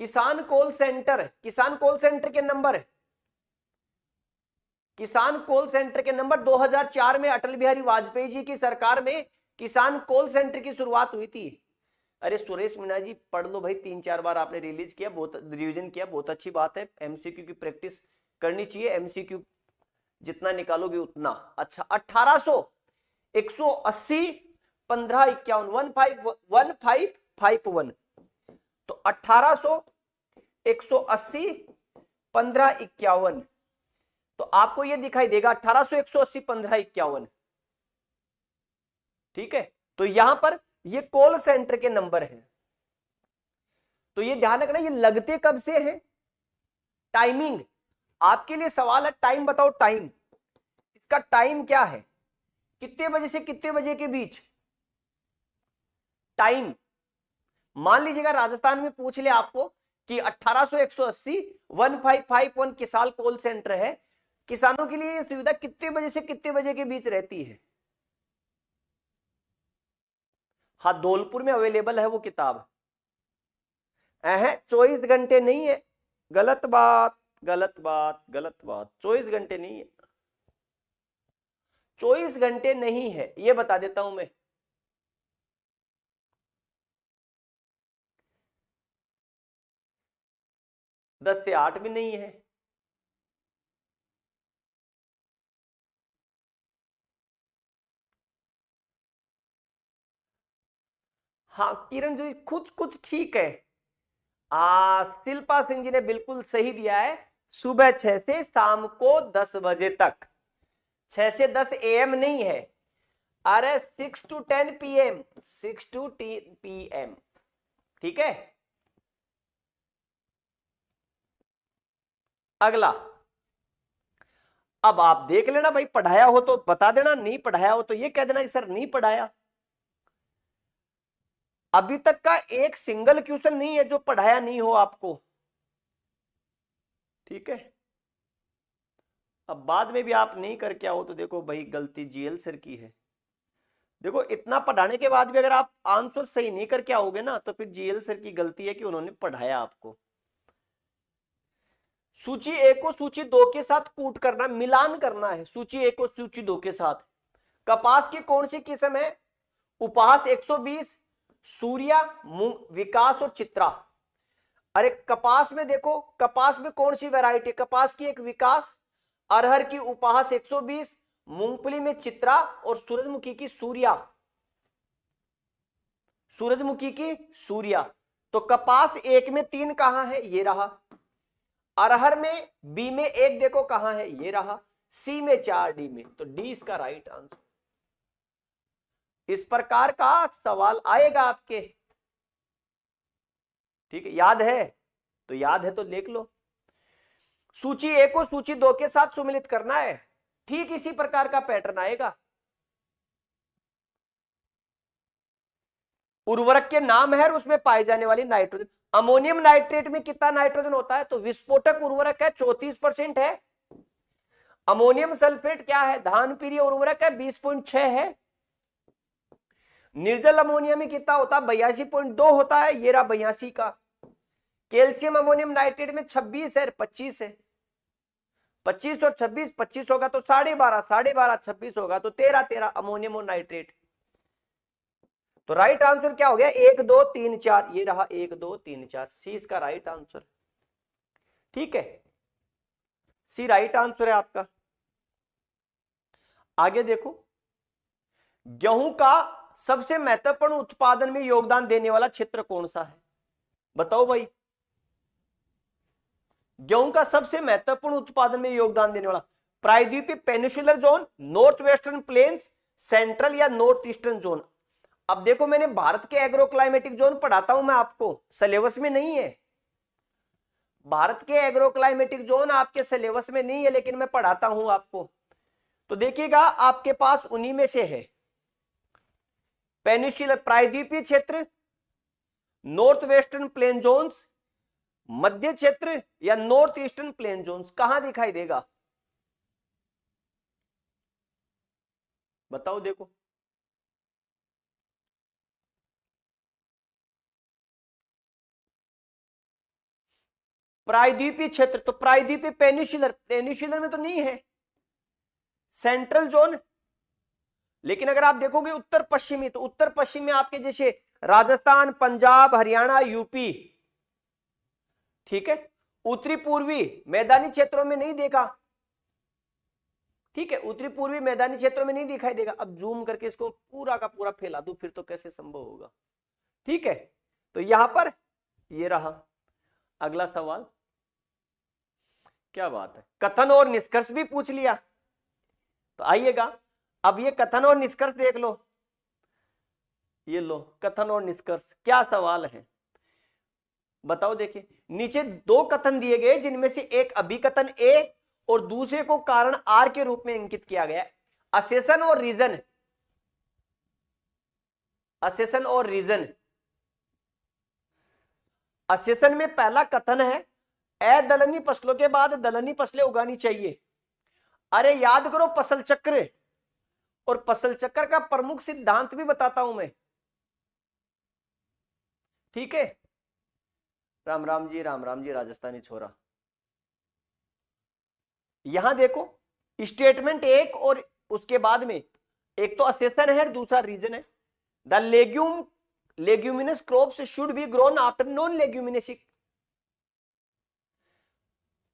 किसान कॉल सेंटर, किसान कॉल सेंटर के नंबर, किसान कॉल सेंटर के नंबर 2004 में अटल बिहारी वाजपेयी जी की सरकार में किसान कॉल सेंटर की शुरुआत हुई थी। अरे सुरेश मीणा जी पढ़ लो भाई, 3-4 बार आपने रिलीज किया, बहुत रिवीजन किया, बहुत अच्छी बात है। एमसीक्यू की प्रैक्टिस करनी चाहिए, एमसीक्यू जितना निकालोगे उतना अच्छा। 1800 180 1551 1551। तो 1800 180 1551, तो आपको ये दिखाई देगा 1800 180 1551, ठीक है। तो यहां पर ये कॉल सेंटर के नंबर है। तो ये ध्यान रखना, ये लगते कब से है, टाइमिंग आपके लिए सवाल है, टाइम बताओ, टाइम इसका टाइम क्या है, कितने बजे से कितने बजे के बीच टाइम। मान लीजिएगा राजस्थान में पूछ ले आपको कि 1800 180 1551 किसान कॉल सेंटर है, किसानों के लिए सुविधा कितने बजे से कितने बजे के बीच रहती है। हाँ, धौलपुर में अवेलेबल है वो किताब। 24 घंटे नहीं है, गलत बात, गलत बात, गलत बात, 24 घंटे नहीं है, 24 घंटे नहीं है, ये बता देता हूं मैं। 10 से 8 भी नहीं है, हाँ किरण जी कुछ कुछ ठीक है। शिल्पा सिंह जी ने बिल्कुल सही दिया है, सुबह 6 से शाम को 10 बजे तक। 6 से 10 AM नहीं है, अरे 6 to 10 PM, 6 to 10 PM। ठीक है, अगला। अब आप देख लेना भाई, पढ़ाया हो तो बता देना, नहीं पढ़ाया हो तो ये कह देना कि सर नहीं पढ़ाया। अभी तक का एक सिंगल क्वेश्चन नहीं है जो पढ़ाया नहीं हो आपको। ठीक है, अब बाद में भी आप नहीं करके आओ तो देखो भाई गलती जीएल सर की है। देखो इतना पढ़ाने के बाद भी अगर आप आंसर सही नहीं करके आओगे ना तो फिर जीएल सर की गलती है कि उन्होंने पढ़ाया आपको। सूची ए को सूची 2 के साथ कूट करना, मिलान करना है सूची ए को सूची 2 के साथ। कपास की कौन सी किस्म है? उपहास 120, सूर्या, विकास और चित्रा। अरे कपास में देखो, कपास में कौन सी वैरायटी? कपास की एक विकास, अरहर की उपहास 120, मूंगफली में चित्रा और सूरजमुखी की सूर्या। सूरजमुखी की सूर्या। तो कपास 1 में 3 कहां है? ये रहा। अरहर में बी में 1 देखो कहां है? ये रहा। सी में 4, डी में, तो डी इसका राइट आंसर। इस प्रकार का सवाल आएगा आपके। ठीक है, याद है तो याद है तो देख लो। सूची ए को सूची 2 के साथ सुमिलित करना है, ठीक इसी प्रकार का पैटर्न आएगा। उर्वरक के नाम है और उसमें पाई जाने वाली नाइट्रोजन। अमोनियम नाइट्रेट में कितना नाइट्रोजन होता है? तो विस्फोटक उर्वरक है, 34% है। अमोनियम सल्फेट क्या है? धान प्रिय उर्वरक है, 20.6 है। निर्जल अमोनिया में कितना होता है? 82.2 होता है, ये रहा 82 का। कैल्शियम अमोनियम नाइट्रेट में 26 है, 25 है। 25 और 26, 25 होगा तो 12.5, 12.5 26 होगा तो 13, 13 अमोनियम और नाइट्रेट। तो राइट आंसर क्या हो गया? 1 2 3 4, ये रहा 1 2 3 4, सी इसका राइट आंसर। ठीक है, सी राइट आंसर है आपका। आगे देखो, गेहूं का सबसे महत्वपूर्ण उत्पादन में योगदान देने वाला क्षेत्र कौन सा है? बताओ भाई, गेहूं का सबसे महत्वपूर्ण उत्पादन में योगदान देने वाला। प्रायद्वीपीय peninsular zone, north western plains, central या नॉर्थ ईस्टर्न जोन। अब देखो मैंने भारत के एग्रो क्लाइमेटिक जोन पढ़ाता हूं मैं आपको, सिलेबस में नहीं है। भारत के एग्रो क्लाइमेटिक जोन आपके सिलेबस में नहीं है, लेकिन मैं पढ़ाता हूं आपको। तो देखिएगा आपके पास उन्हीं में से है। पेनिनसुलर प्रायद्वीपीय क्षेत्र, नॉर्थ वेस्टर्न प्लेन जोन्स, मध्य क्षेत्र या नॉर्थ ईस्टर्न प्लेन जोन्स, कहां दिखाई देगा? बताओ देखो। प्रायद्वीपीय क्षेत्र, तो प्रायद्वीपीय पेनिनसुलर, पेनिनसुलर में तो नहीं है। सेंट्रल जोन, लेकिन अगर आप देखोगे उत्तर पश्चिमी, तो उत्तर पश्चिम में आपके जैसे राजस्थान, पंजाब, हरियाणा, यूपी। ठीक है, उत्तरी पूर्वी मैदानी क्षेत्रों में नहीं देखा। ठीक है, उत्तरी पूर्वी मैदानी क्षेत्रों में नहीं दिखाई देगा। अब जूम करके इसको पूरा का पूरा फैला दूं फिर तो कैसे संभव होगा। ठीक है, तो यहां पर ये रहा। अगला सवाल, क्या बात है, कथन और निष्कर्ष भी पूछ लिया। तो आइएगा, अब ये कथन और निष्कर्ष देख लो। ये लो कथन और निष्कर्ष, क्या सवाल है बताओ। देखिए नीचे 2 कथन दिए गए, जिनमें से एक अभिकथन ए और दूसरे को कारण आर के रूप में अंकित किया गया। असेसन और रीजन, असेसन और रीजन। असेसन में पहला कथन है, अदलनी फसलों के बाद दलहनी फसलें उगानी चाहिए। अरे याद करो फसल चक्र, और फसल चक्र का प्रमुख सिद्धांत भी बताता हूं मैं। ठीक है, राम राम जी, राम राम जी राजस्थानी छोरा। यहां देखो स्टेटमेंट 1 और उसके बाद में एक तो असेसन है, दूसरा रीजन है। The leguminous crops should be grown after non leguminosae.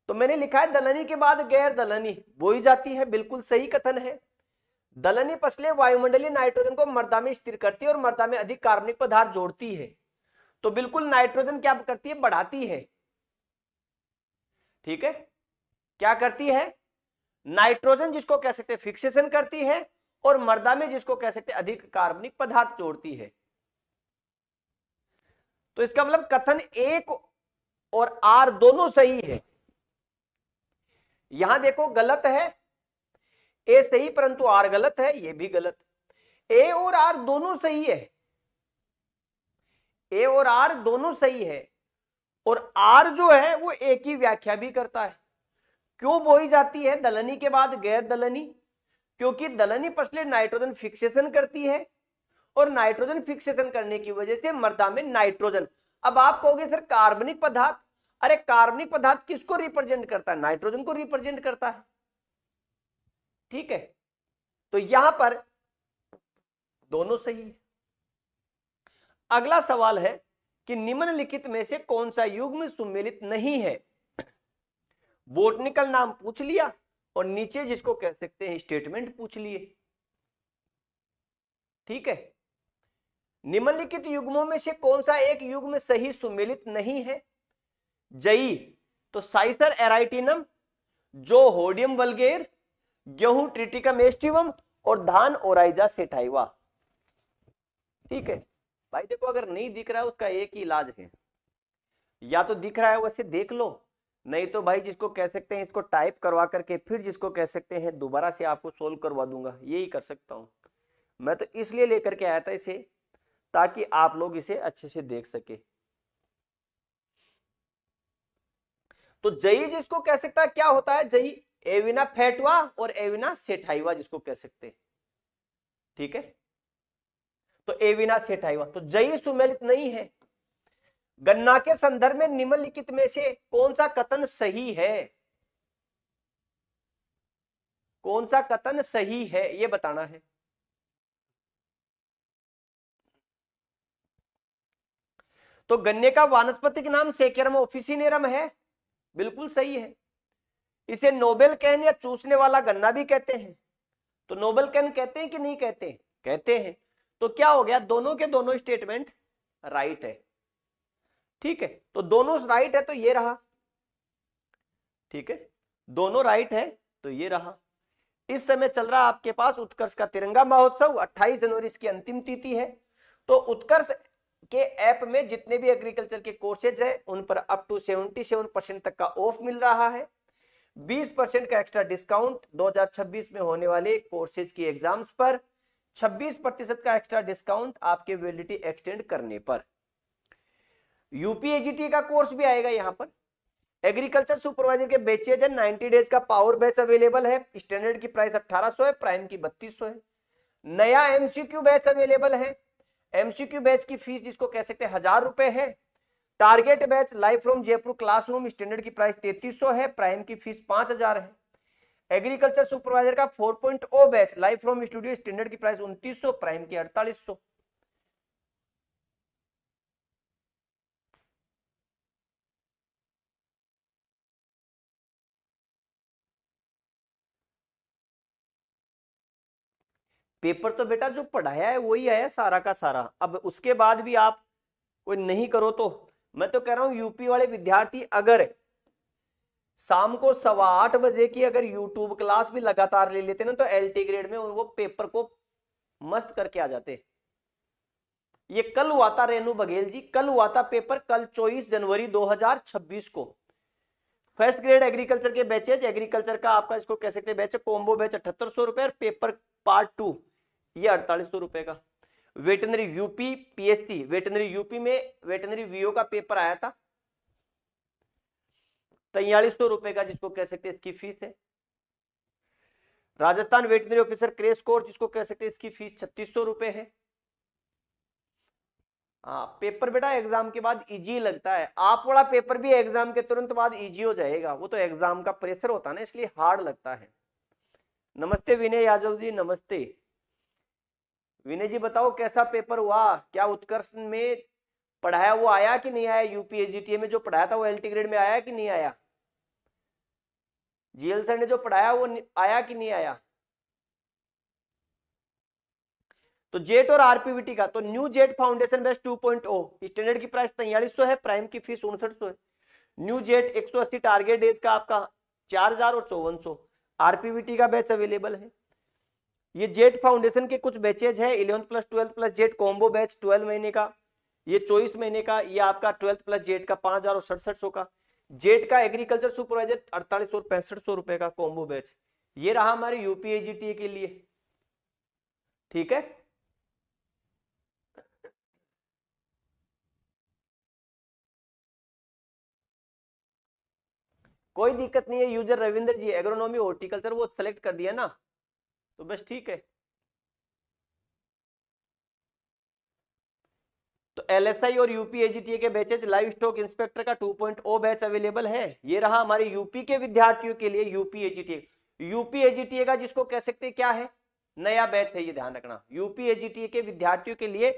तो मैंने लिखा है दलहनी के बाद गैर दलहनी बोई जाती है, बिल्कुल सही कथन है। दलहनी फसलें वायुमंडलीय नाइट्रोजन को मृदा में स्थिर करती है और मृदा में अधिक कार्बनिक पदार्थ जोड़ती है। तो बिल्कुल नाइट्रोजन क्या करती है, बढ़ाती है। ठीक है, क्या करती है, नाइट्रोजन जिसको कह सकते हैं फिक्सेशन करती है और मृदा में जिसको कह सकते हैं अधिक कार्बनिक पदार्थ जोड़ती है। तो इसका मतलब कथन एक और आर दोनों सही है। यहां देखो गलत है, ए सही परंतु आर गलत है, ये भी गलत। ए और आर दोनों सही है, ए और आर दोनों सही है, और आर जो है वो ए की व्याख्या भी करता है। क्यों बोई जाती है दलहनी के बाद गैर दलहनी? क्योंकि दलहनी फसलें नाइट्रोजन फिक्सेशन करती है और नाइट्रोजन फिक्सेशन करने की वजह से मृदा में नाइट्रोजन। अब आप कहोगे सर कार्बनिक पदार्थ, अरे कार्बनिक पदार्थ किसको रिप्रेजेंट करता है, नाइट्रोजन को रिप्रेजेंट करता है। ठीक है, तो यहां पर दोनों सही है। अगला सवाल है कि निम्नलिखित में से कौन सा युग्म सुमेलित नहीं है। बोटनिकल नाम पूछ लिया और नीचे जिसको कह सकते हैं स्टेटमेंट पूछ लिए। ठीक है, निम्नलिखित युग्मों में से कौन सा एक युग्म सही सुमेलित नहीं है। जई तो साइसर एराइटिनम, जो होडियम वल्गेर, गेहूं ट्रिटिकम एस्टिवम और धान ओराइजा सेटाइवा। ठीक है भाई, देखो अगर नहीं दिख रहा है उसका एक ही इलाज है, या तो दिख रहा है वैसे देख लो, नहीं तो भाई जिसको कह सकते हैं इसको टाइप करवा करके फिर जिसको कह सकते हैं दोबारा से आपको सोल्व करवा दूंगा, यही कर सकता हूं मैं। तो इसलिए लेकर के आया था इसे ताकि आप लोग इसे अच्छे से देख सके। तो जई जिसको कह सकता है क्या होता है, जई एविना फेटवा और एविना सेठाइवा जिसको कह सकते हैं। ठीक है, तो एविना सेठाइवा, तो जई सुमेलित नहीं है। गन्ना के संदर्भ में निम्नलिखित में से कौन सा कथन सही है, कौन सा कथन सही है ये बताना है। तो गन्ने का वानस्पतिक नाम सेकेरम ऑफिसिनेरम है, बिल्कुल सही है। इसे नोबेल कैन या चूसने वाला गन्ना भी कहते हैं। तो नोबेल कैन कहते हैं कि नहीं कहते, कहते हैं। तो क्या हो गया, दोनों के दोनों स्टेटमेंट राइट है। ठीक है, तो दोनों राइट है तो ये रहा। ठीक है, दोनों राइट है तो ये रहा। इस समय चल रहा आपके पास उत्कर्ष का तिरंगा महोत्सव, 28 जनवरी इसकी अंतिम तिथि है। तो उत्कर्ष के ऐप में जितने भी एग्रीकल्चर के कोर्सेज है उन पर अप टू 77% तक का ऑफ मिल रहा है। 20% का एक्स्ट्रा डिस्काउंट 2026 में होने वाले कोर्सेज की एग्जाम्स पर, 26% का एक्स्ट्रा डिस्काउंट आपके वैलिडिटी एक्सटेंड करने पर। यूपीएजीटी का कोर्स भी आएगा यहाँ पर। एग्रीकल्चर सुपरवाइजर के बैचेज है, 90 डेज का पावर बैच अवेलेबल है। स्टैंडर्ड की प्राइस 1800 है, प्राइम की 3200 है। नया एमसीक्यू बैच अवेलेबल है। एमसीक्यू बैच की फीस जिसको कह सकते हैं 1000 रुपए है। Target batch live from Jaipur classroom, standard की प्राइस 3300 है, प्राइम की फीस 5000 है। एग्रीकल्चर सुपरवाइजर का 4.0 batch live from studio, standard की प्राइस 2900, प्राइम की 4800। पेपर तो बेटा जो पढ़ाया है वही आया सारा का सारा। अब उसके बाद भी आप कोई नहीं करो तो मैं तो कह रहा हूं यूपी वाले विद्यार्थी अगर शाम को 8:15 की अगर यूट्यूब क्लास भी लगातार ले लेते ना तो एलटी ग्रेड में वो पेपर को मस्त करके आ जाते। ये कल हुआ था रेणु बघेल जी, कल हुआ था पेपर, कल 24 जनवरी 2026 को। फर्स्ट ग्रेड एग्रीकल्चर के बैचेज, एग्रीकल्चर का आपका इसको कह सकते हैं बैच, कॉम्बो बैच 7800 रुपए और पेपर पार्ट 2 ये 4800 रुपए का। Veterinary UP PSC, veterinary UP में वेटनरी वीओ का पेपर आया था, 4300 रुपए का जिसको कह सकते हैं इसकी फीस है। Rajasthan veterinary officer crash course जिसको कह सकते हैं इसकी फीस 3600 रुपए है। हाँ, पेपर बेटा एग्जाम के बाद इजी लगता है। आप वाला पेपर भी एग्जाम के तुरंत बाद इजी हो जाएगा, वो तो एग्जाम का प्रेशर होता है ना इसलिए हार्ड लगता है। नमस्ते विनय यादव जी, नमस्ते। विनय जी बताओ कैसा पेपर हुआ, क्या उत्कर्ष में पढ़ाया वो आया कि नहीं आया, यूपीएजीटीए में जो पढ़ाया था वो एलटी ग्रेड में आया कि नहीं आया, जीएल सर ने जो पढ़ाया वो आया कि नहीं आया। तो जेट और आरपीवीटी का, तो new jet foundation batch 2.0 standard की प्राइस 4300 है, प्राइम की फीस 5900 है। न्यू जेट 180 टारगेट डेज का आपका 4000 और 5400 आरपीवीटी का बैच अवेलेबल है। ये जेट फाउंडेशन के कुछ बैचेज है, 11th plus 12th plus jet combo batch 12 महीने का, ये 24 महीने का, ये आपका 12th प्लस जेट का 5000 और 6700 का, जेट का एग्रीकल्चर सुपरवाइजर 4800 और 6500 रुपए का कॉम्बो बैच। ये रहा हमारे यूपीएजीटीए के लिए, ठीक है। कोई दिक्कत नहीं है, यूजर रविंद्र जी एग्रोनॉमी हॉर्टिकल्चर वो सेलेक्ट कर दिया ना, तो बस ठीक है। तो एलएसआई और यूपीएजीटीए के बैचेज लाइव स्टॉक इंस्पेक्टर का 2.0 बैच अवेलेबल है। ये रहा हमारे यूपी के विद्यार्थियों के लिए यूपीएजीटीए। यूपीएजीटीए का जिसको कह सकते हैं क्या है, नया बैच है, ये ध्यान रखना। यूपीएजीटीए के विद्यार्थियों के लिए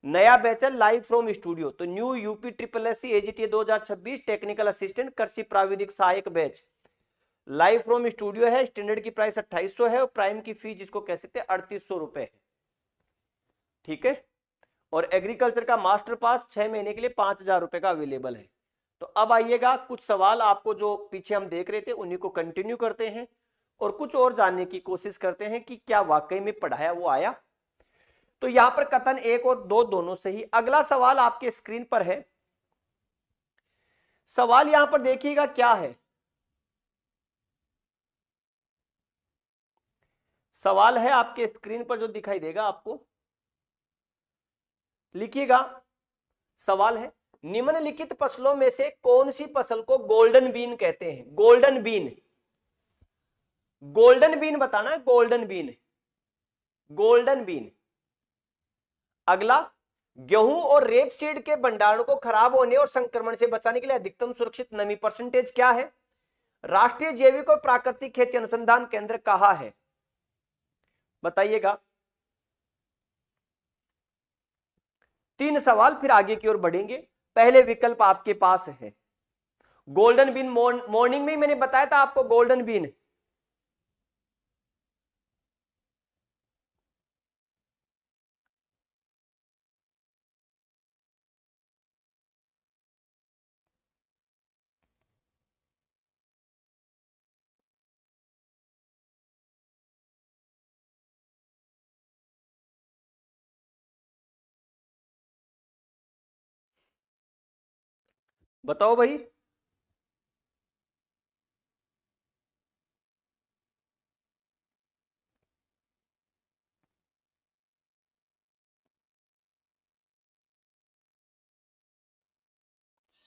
नया बैच है लाइव फ्रॉम स्टूडियो। तो new UP triple S C AGTA 2026 technical assistant कृषि प्राविधिक सहायक बैच लाइव फ्रॉम स्टूडियो है। स्टैंडर्ड की प्राइस 2800 है और प्राइम की फीस जिसको कह सकते हैं 3800 रुपए है, ठीक है। और एग्रीकल्चर का मास्टर पास 6 महीने के लिए 5000 रुपए का अवेलेबल है। तो अब आइएगा, कुछ सवाल आपको जो पीछे हम देख रहे थे उन्हीं को कंटिन्यू करते हैं और कुछ और जानने की कोशिश करते हैं कि क्या वाकई में पढ़ाया वो आया। तो यहां पर कथन 1 और 2 दोनों सही। अगला सवाल आपके स्क्रीन पर है। सवाल यहां पर देखिएगा क्या है। सवाल है आपके स्क्रीन पर जो दिखाई देगा आपको, लिखिएगा। सवाल है, निम्नलिखित फसलों में से कौन सी फसल को गोल्डन बीन कहते हैं? गोल्डन बीन, गोल्डन बीन बताना है, गोल्डन बीन, गोल्डन बीन। अगला, गेहूं और रेपसीड के भंडारण को खराब होने और संक्रमण से बचाने के लिए अधिकतम सुरक्षित नमी परसेंटेज क्या है? राष्ट्रीय जैविक और प्राकृतिक खेती अनुसंधान केंद्र कहां है? बताइएगा। 3 सवाल, फिर आगे की ओर बढ़ेंगे। पहले विकल्प आपके पास है गोल्डन बीन। मॉर्निंग में मैंने बताया था आपको गोल्डन बीन। बताओ भाई।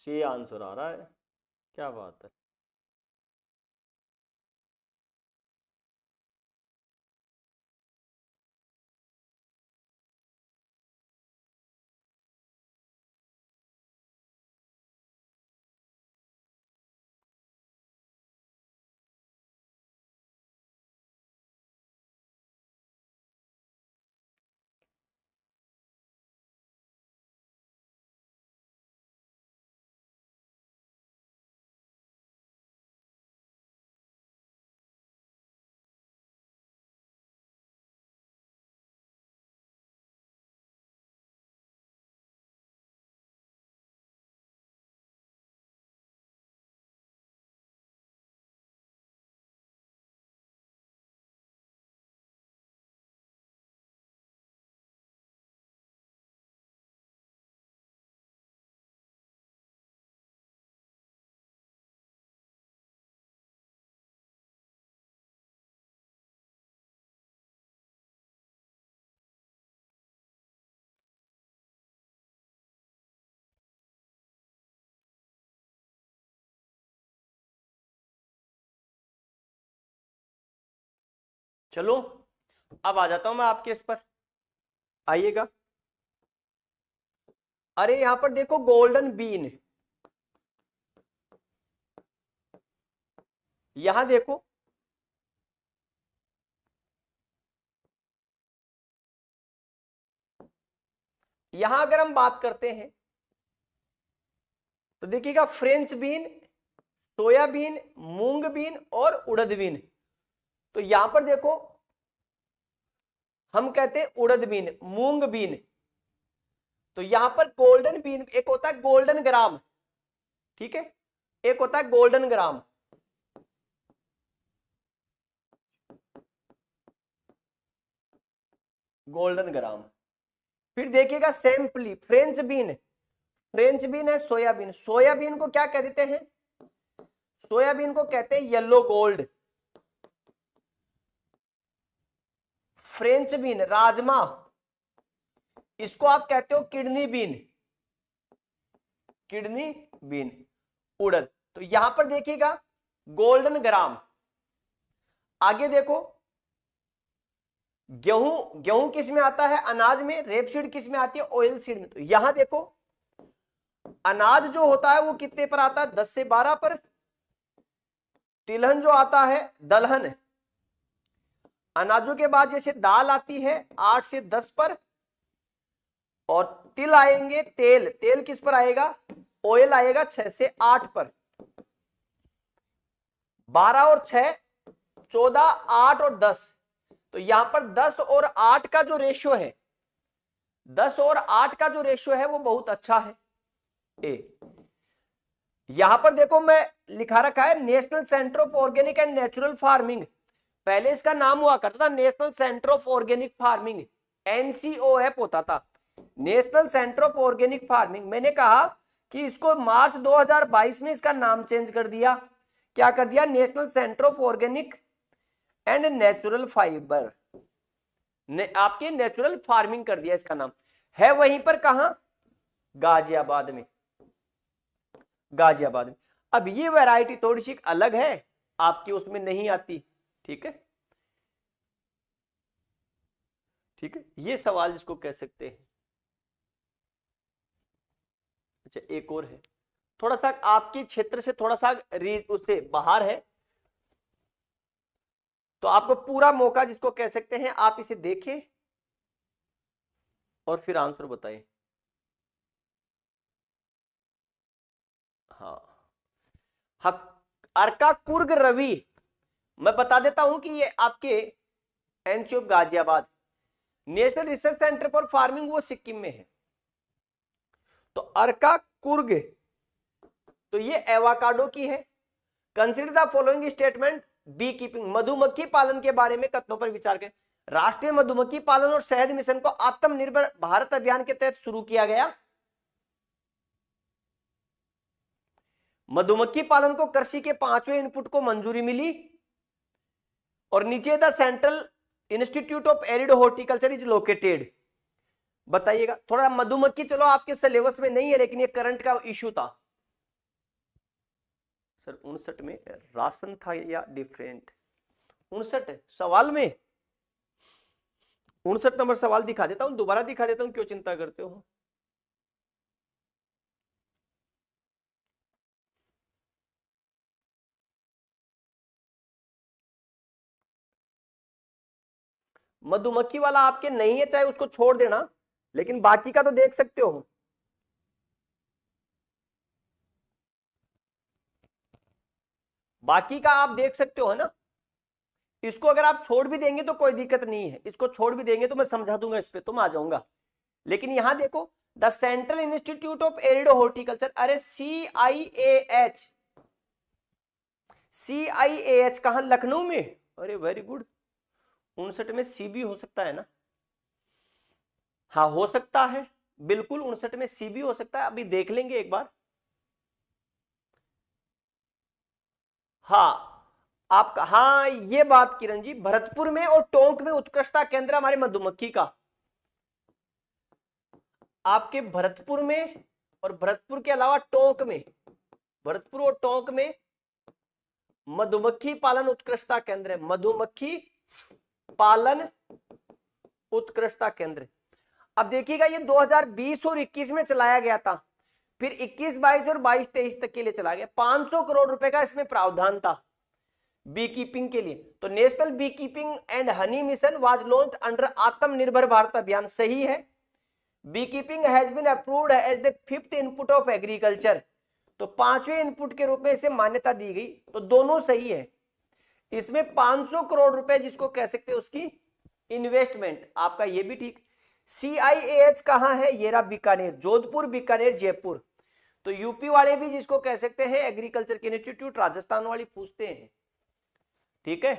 ये आंसर आ रहा है, क्या बात है। चलो अब आ जाता हूं मैं आपके इस पर, आइएगा। अरे यहां पर देखो गोल्डन बीन, यहां देखो। यहां अगर हम बात करते हैं तो देखिएगा, फ्रेंच बीन, सोयाबीन, मूंग बीन और उड़द बीन। तो यहां पर देखो हम कहते हैं उड़द बीन, मूंग बीन। तो यहां पर गोल्डन बीन, एक होता है गोल्डन ग्राम, ठीक है, एक होता है गोल्डन ग्राम। गोल्डन ग्राम। फिर देखिएगा sampling French bean, French bean है सोयाबीन। सोयाबीन को क्या कह देते हैं? सोयाबीन को कहते हैं yellow gold. French bean rajma, इसको आप कहते हो किडनी बीन, किडनी बीन। उड़द, तो यहां पर देखिएगा गोल्डन ग्राम। आगे देखो गेहूं, गेहूं किस में आता है? अनाज में। रेपसीड किस में आती है? ऑयल सीड में। तो यहां देखो अनाज जो होता है वो कितने पर आता है? 10 से 12 पर। तिलहन जो आता है दलहन, अनाजों के बाद जैसे दाल आती है 8 से 10 पर, और तिल आएंगे, तेल, तेल किस पर आएगा? ऑयल आएगा 6 से 8 पर। 12 और 6 14, 8 और 10। तो यहां पर 10 और 8 का जो रेशियो है, 10 और 8 का जो रेशियो है वो बहुत अच्छा है। यहां पर देखो मैं लिखा रखा है national centre of organic and natural farming. पहले इसका नाम हुआ करता था national centre of organic farming, NCOF होता था, national centre of organic farming. मैंने कहा कि इसको मार्च 2022 में इसका नाम चेंज कर दिया। क्या कर दिया? National centre of organic and natural fibre, आपके नेचुरल फार्मिंग कर दिया इसका नाम। है वहीं पर कहां? गाजियाबाद में, गाजियाबाद में। अब ये वैरायटी थोड़ी सी अलग है, आपकी उसमें नहीं आती, ठीक है, ठीक है। ये सवाल जिसको कह सकते हैं। अच्छा एक और है, थोड़ा सा आपके क्षेत्र से थोड़ा सा उससे बाहर है, तो आपको पूरा मौका जिसको कह सकते हैं, आप इसे देखें और फिर आंसर बताएं। हाँ, अर्का कुर्ग रवि, मैं बता देता हूं कि ये आपके NCO Ghaziabad. National research centre for farming वो सिक्किम में है। तो अर्का कुर्ग, तो ये एवाकाडो की है। Consider the following statement, bee keeping, मधुमक्खी पालन के बारे में कथनों पर विचार करें। राष्ट्रीय मधुमक्खी पालन और शहद मिशन को आत्मनिर्भर भारत अभियान के तहत शुरू किया गया। मधुमक्खी पालन को कृषि के 5वें इनपुट को मंजूरी मिली। और नीचे the central institute of arid horticulture is located. बताइएगा थोड़ा, मधुमक्खी चलो आपके सिलेबस में नहीं है, लेकिन ये करंट का इश्यू था सर। 59 में राशन था या डिफरेंट? 59 सवाल में, 59 नंबर सवाल दिखा देता हूं, दोबारा दिखा देता हूं, क्यों चिंता करते हो। मधुमक्खी वाला आपके नहीं है, चाहे उसको छोड़ देना, लेकिन बाकी का तो देख सकते हो। बाकी का आप देख सकते हो, है ना। इसको अगर आप छोड़ भी देंगे तो कोई दिक्कत नहीं है, इसको छोड़ भी देंगे तो मैं समझा दूंगा, इस पे तो मैं आ जाऊंगा। लेकिन यहां देखो the central institute of arid horticulture, अरे CIAH, CIAH कहां? लखनऊ में। अरे वेरी गुड। 59 में सी भी हो सकता है ना? हाँ हो सकता है, बिल्कुल 59 में सी भी हो सकता है, अभी देख लेंगे एक बार। हाँ आपका, हाँ ये बात किरण जी, भरतपुर में और टोंक में उत्कृष्टता केंद्र हमारे मधुमक्खी का। आपके भरतपुर में और भरतपुर के अलावा टोंक में, भरतपुर और टोंक में मधुमक्खी पालन उत्कृष्टता केंद्र है, मधुमक्खी पालन उत्कृष्टता केंद्र। अब देखिएगा ये 2020 और 21 में चलाया गया था, फिर 21-22 और 22-23 तक के लिए चला गया। 500 करोड़ रुपए का इसमें प्रावधान था बी कीपिंग के लिए। तो national bee keeping and honey mission was launched under Atmanirbhar Bharat Abhiyan, सही है। Bee keeping has been approved as the 5th input of agriculture, तो 5वें इनपुट के रूप में इसे मान्यता दी गई, तो दोनों सही है। इसमें 500 करोड़ रुपए जिसको कह सकते हैं उसकी इन्वेस्टमेंट, आपका ये भी ठीक। CIAH कहाँ है, ये रहा बीकानेर, जोधपुर, बीकानेर, जयपुर। तो यूपी वाले भी जिसको कह सकते हैं एग्रीकल्चर के इंस्टीट्यूट, राजस्थान वाले पूछते हैं, ठीक है।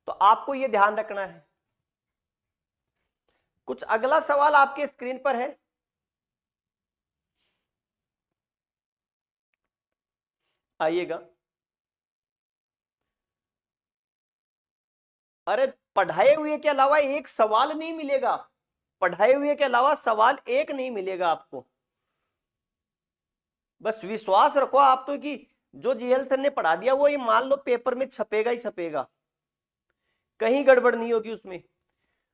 तो आपको ये ध्यान रखना है। कुछ अगला सवाल आपके स्क्रीन पर है, आइएगा। अरे पढ़ाए हुए के अलावा एक सवाल नहीं मिलेगा, पढ़ाए हुए के अलावा सवाल एक नहीं मिलेगा आपको। बस विश्वास रखो आप तो कि जो जीएल सर ने पढ़ा दिया वो ये मान लो पेपर में छपेगा ही छपेगा, कहीं गड़बड़ नहीं होगी उसमें।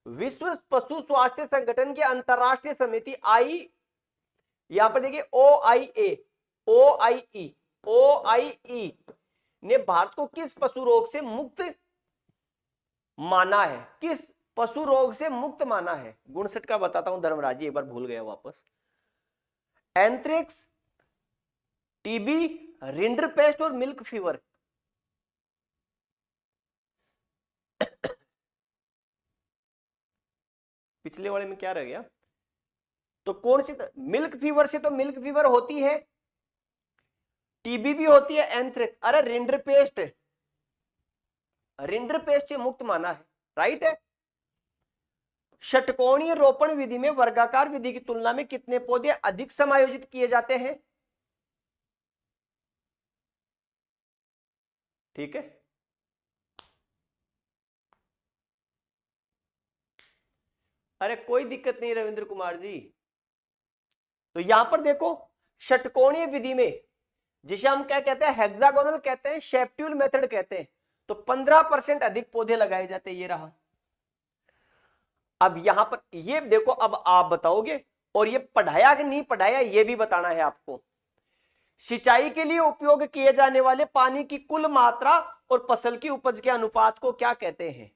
विश्व पशु स्वास्थ्य संगठन की अंतरराष्ट्रीय समिति आई, यहां पर देखिए OIE ने भारत को किस पशु रोग से मुक्त माना है, किस पशु रोग से मुक्त माना है? गुणसेट का बताता हूं धर्मराज जी, एक बार भूल गया वापस। एंथ्रेक्स, टीबी, रिंडरपेस्ट और मिल्क फीवर। पिछले वाले में क्या रह गया? तो कौन सी? मिल्क फीवर से तो मिल्क फीवर होती है, टीबी भी होती है, एंथ्रेक्स। अरे रिंडरपेस्ट, रिंडरपेस्ट से मुक्त माना है, राइट है। षटकोणीय रोपण विधि में वर्गाकार विधि की तुलना में कितने पौधे अधिक समायोजित किए जाते हैं? ठीक है, अरे कोई दिक्कत नहीं रविंद्र कुमार जी। तो यहां पर देखो षटकोणीय विधि में, जिसे हम क्या कहते हैं, हेक्सागोनल कहते हैं, शेप्ट्यूल मेथड कहते हैं, तो 15% अधिक पौधे लगाए जाते हैं, ये रहा। अब यहां पर ये देखो, अब आप बताओगे, और ये पढ़ाया कि नहीं पढ़ाया ये भी बताना है आपको। सिंचाई के लिए उपयोग किए जाने वाले पानी की कुल मात्रा और फसल की उपज के अनुपात को क्या कहते हैं?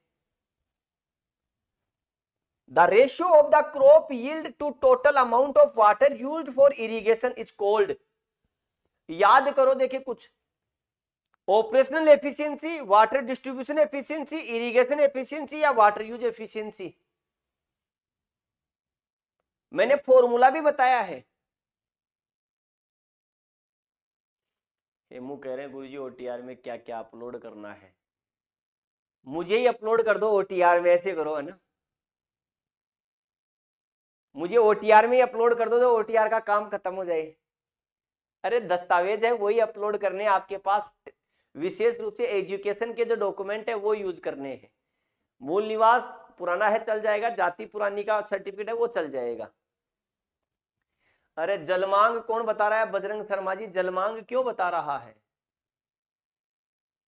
The ratio of the crop yield to total amount of water used for irrigation is called। याद करो, देखिए कुछ operational efficiency, water distribution efficiency, irrigation efficiency या वाटर यूज एफिशिएंसी। मैंने फॉर्मूला भी बताया है। हेमू कह रहे हैं गुरुजी ओटीआर में क्या क्या अपलोड करना है? मुझे ही अपलोड कर दो ओटीआर में, ऐसे करो, है ना, मुझे ओटीआर में ही अपलोड कर दो तो ओटीआर का काम खत्म हो जाए। अरे दस्तावेज है वही अपलोड करने हैं आपके पास, विशेष रूप से एजुकेशन के जो डॉक्यूमेंट है वो यूज करने हैं। मूल निवास पुराना है चल जाएगा, जाति पुरानी का सर्टिफिकेट है वो चल जाएगा। अरे जलमांग कौन बता रहा है? बजरंग शर्मा जी, जलमांग क्यों बता रहा है?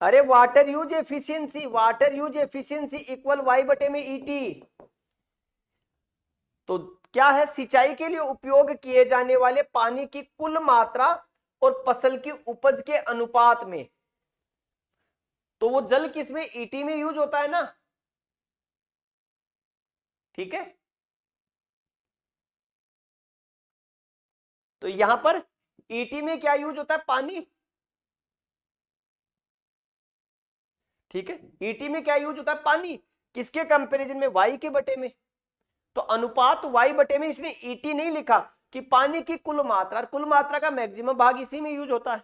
अरे water use efficiency, water use efficiency equal Y बटे में ईटी। तो क्या है? सिंचाई के लिए उपयोग किए जाने वाले पानी की कुल मात्रा और फसल की उपज के अनुपात में। तो वो जल किसमें? ईटी में यूज होता है ना, ठीक है। तो यहां पर ईटी में क्या यूज होता है? पानी, ठीक है। ईटी में क्या यूज होता है? पानी। किसके कंपैरिजन में? वाई के बटे में। तो अनुपात वाई बटे में, इसने ईटी नहीं लिखा कि पानी की कुल मात्रा, कुल मात्रा का मैक्सिमम भाग इसी में यूज होता है।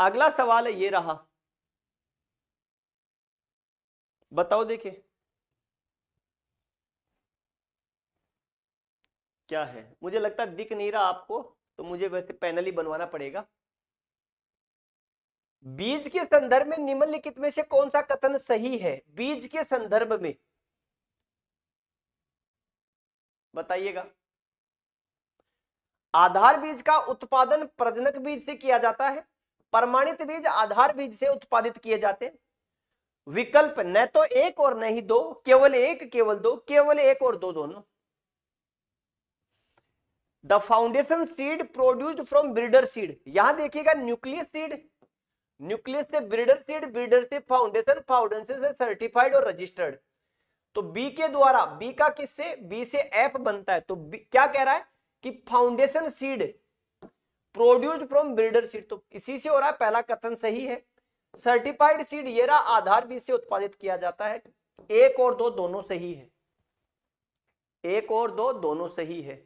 अगला सवाल है, ये रहा, बताओ देखिए क्या है। मुझे लगता है दिख नहीं रहा आपको, तो मुझे वैसे पैनल ही बनवाना पड़ेगा। बीज के संदर्भ में निम्नलिखित में से कौन सा कथन सही है? बीज के संदर्भ में बताइएगा। आधार बीज का उत्पादन प्रजनक बीज से किया जाता है, प्रमाणित बीज आधार बीज से उत्पादित किए जाते हैं। विकल्प न तो एक और न ही दो, केवल एक, केवल दो, केवल एक और दो, दोनों। The foundation seed produced from breeder seed, यहां देखिएगा न्यूक्लियस सीड, न्यूक्लियस से ब्रीडर सीड, ब्रीडर से फाउंडेशन, फाउंडेशन से सर्टिफाइड और रजिस्टर्ड। तो बी के द्वारा, बी का किससे? बी से एफ बनता है। तो क्या कह रहा है कि foundation seed produced from breeder seed, तो इसी से हो रहा है, पहला कथन सही है। सर्टिफाइड सीड ये रहा, आधार बीज से उत्पादित किया जाता है। 1 और 2 दोनों सही है, 1 और 2 दोनों सही है।